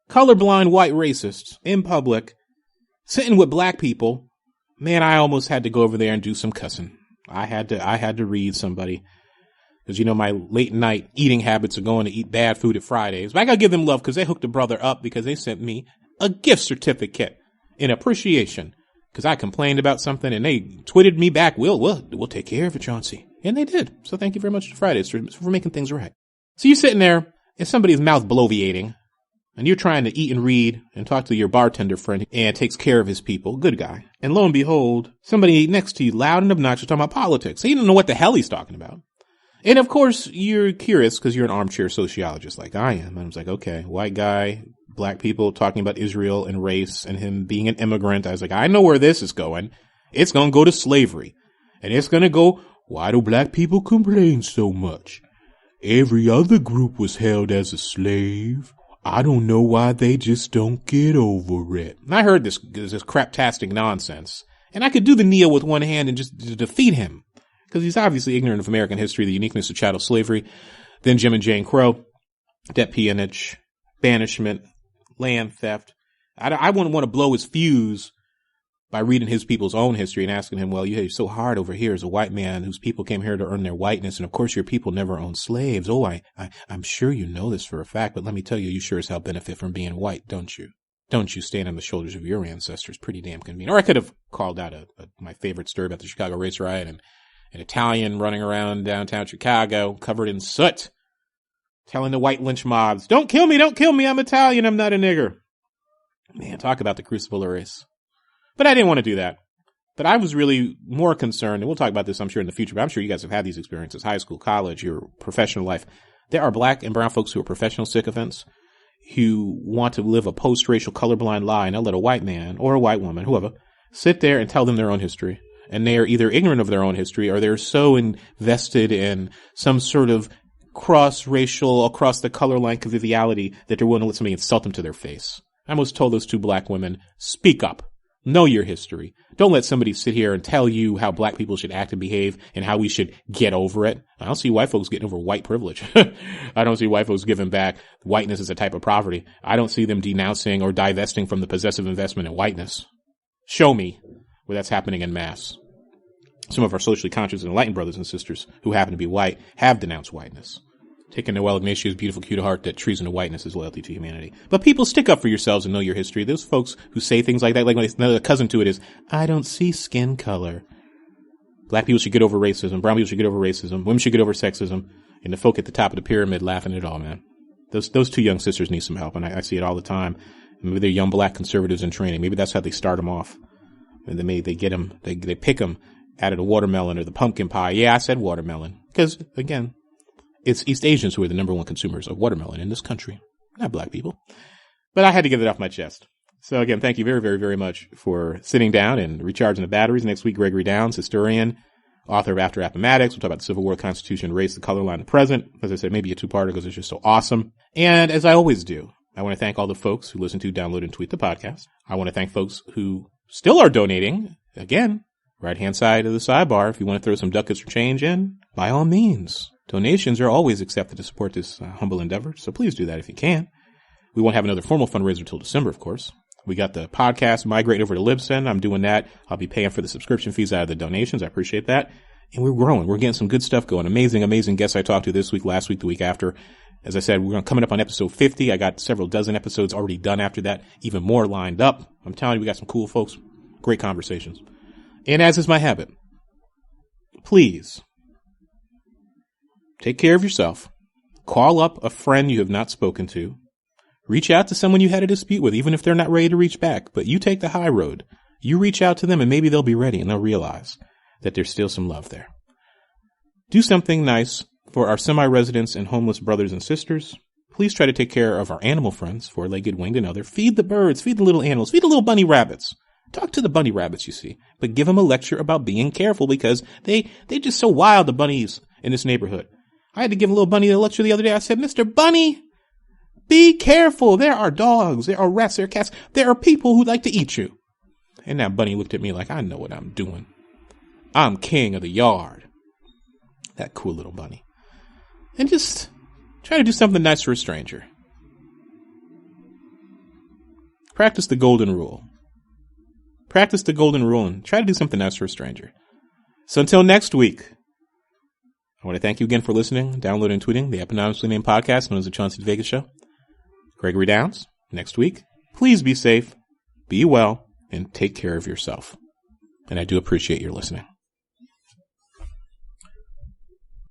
Speaker 1: colorblind white racists in public, sitting with black people. Man, I almost had to go over there and do some cussing. I had to read somebody. Because, you know, my late night eating habits are going to eat bad food at Fridays. But I got to give them love because they hooked a brother up because they sent me a gift certificate in appreciation. Because I complained about something and they twitted me back. We'll take care of it, Chauncey. And they did. So thank you very much to Fridays for making things right. So you're sitting there and somebody's mouth bloviating and you're trying to eat and read and talk to your bartender friend and takes care of his people. Good guy. And lo and behold, somebody next to you loud and obnoxious talking about politics. So you don't know what the hell he's talking about. And of course, you're curious because you're an armchair sociologist like I am. And I was like, okay, white guy, black people talking about Israel and race and him being an immigrant. I was like, I know where this is going. It's going to go to slavery. And it's going to go, why do black people complain so much? Every other group was held as a slave. I don't know why they just don't get over it. And I heard this craptastic nonsense. And I could do the kneel with one hand and just defeat him. Because he's obviously ignorant of American history, the uniqueness of chattel slavery, then Jim and Jane Crow, debt peonage, banishment, land theft. I wouldn't want to blow his fuse by reading his people's own history and asking him, well, you're so hard over here as a white man whose people came here to earn their whiteness. And of course, your people never owned slaves. Oh, I'm sure you know this for a fact, but let me tell you, you sure as hell benefit from being white, don't you? Don't you stand on the shoulders of your ancestors? Pretty damn convenient. Or I could have called out my favorite story about the Chicago race riot and an Italian running around downtown Chicago covered in soot, telling the white lynch mobs, don't kill me, I'm Italian, I'm not a nigger. Man, talk about the crucible of race. But I didn't want to do that. But I was really more concerned, and we'll talk about this, I'm sure, in the future, but I'm sure you guys have had these experiences, high school, college, your professional life. There are black and brown folks who are professional sycophants who want to live a post-racial colorblind lie, and they'll let a white man or a white woman, whoever, sit there and tell them their own history. And they are either ignorant of their own history or they're so invested in some sort of cross-racial, across the color line conviviality that they're willing to let somebody insult them to their face. I almost told those two black women, speak up. Know your history. Don't let somebody sit here and tell you how black people should act and behave and how we should get over it. I don't see white folks getting over white privilege. I don't see white folks giving back whiteness as a type of property. I don't see them denouncing or divesting from the possessive investment in whiteness. Show me where that's happening en masse. Some of our socially conscious and enlightened brothers and sisters who happen to be white have denounced whiteness. Taking Noel Ignatius' beautiful cue to heart that treason to whiteness is loyalty to humanity. But people, stick up for yourselves and know your history. Those folks who say things like that, like another cousin to it is, I don't see skin color. Black people should get over racism. Brown people should get over racism. Women should get over sexism. And the folk at the top of the pyramid laughing at it all, man. Those two young sisters need some help, and I see it all the time. Maybe they're young black conservatives in training. Maybe that's how they start them off. And they get them, they pick them out of the watermelon or the pumpkin pie. Yeah, I said watermelon. Because, again, it's East Asians who are the number one consumers of watermelon in this country, not black people. But I had to get it off my chest. So, again, thank you very, very, very much for sitting down and recharging the batteries. Next week, Gregory Downs, historian, author of After Appomattox. We'll talk about the Civil War, Constitution, race, the color line, the present. As I said, maybe a two-parter because it's just so awesome. And as I always do, I want to thank all the folks who listen to, download, and tweet the podcast. I want to thank folks who still are donating. Again, right-hand side of the sidebar, if you want to throw some ducats or change in, by all means. Donations are always accepted to support this humble endeavor, so please do that if you can. We won't have another formal fundraiser until December, of course. We got the podcast migrating over to Libsyn. I'm doing that. I'll be paying for the subscription fees out of the donations. I appreciate that. And we're growing. We're getting some good stuff going. Amazing guests I talked to this week, last week, the week after. As I said, we're coming up on episode 50. I got several dozen episodes already done after that. Even more lined up. I'm telling you, we got some cool folks. Great conversations. And as is my habit, please take care of yourself. Call up a friend you have not spoken to. Reach out to someone you had a dispute with, even if they're not ready to reach back. But you take the high road. You reach out to them and maybe they'll be ready and they'll realize that there's still some love there. Do something nice for our semi-residents and homeless brothers and sisters. Please try to take care of our animal friends, four-legged, winged, and other. Feed the birds, feed the little animals, feed the little bunny rabbits. Talk to the bunny rabbits, you see. But give them a lecture about being careful because they're just so wild, the bunnies in this neighborhood. I had to give a little bunny a lecture the other day. I said, Mr. Bunny, be careful. There are dogs, there are rats, there are cats, there are people who'd like to eat you. And that bunny looked at me like, I know what I'm doing. I'm king of the yard. That cool little bunny. And just try to do something nice for a stranger. Practice the golden rule. Practice the golden rule and try to do something nice for a stranger. So until next week, I want to thank you again for listening, downloading, and tweeting the eponymous named podcast known as the Chauncey DeVega Show. Gregory Downs, next week. Please be safe, be well, and take care of yourself. And I do appreciate your listening.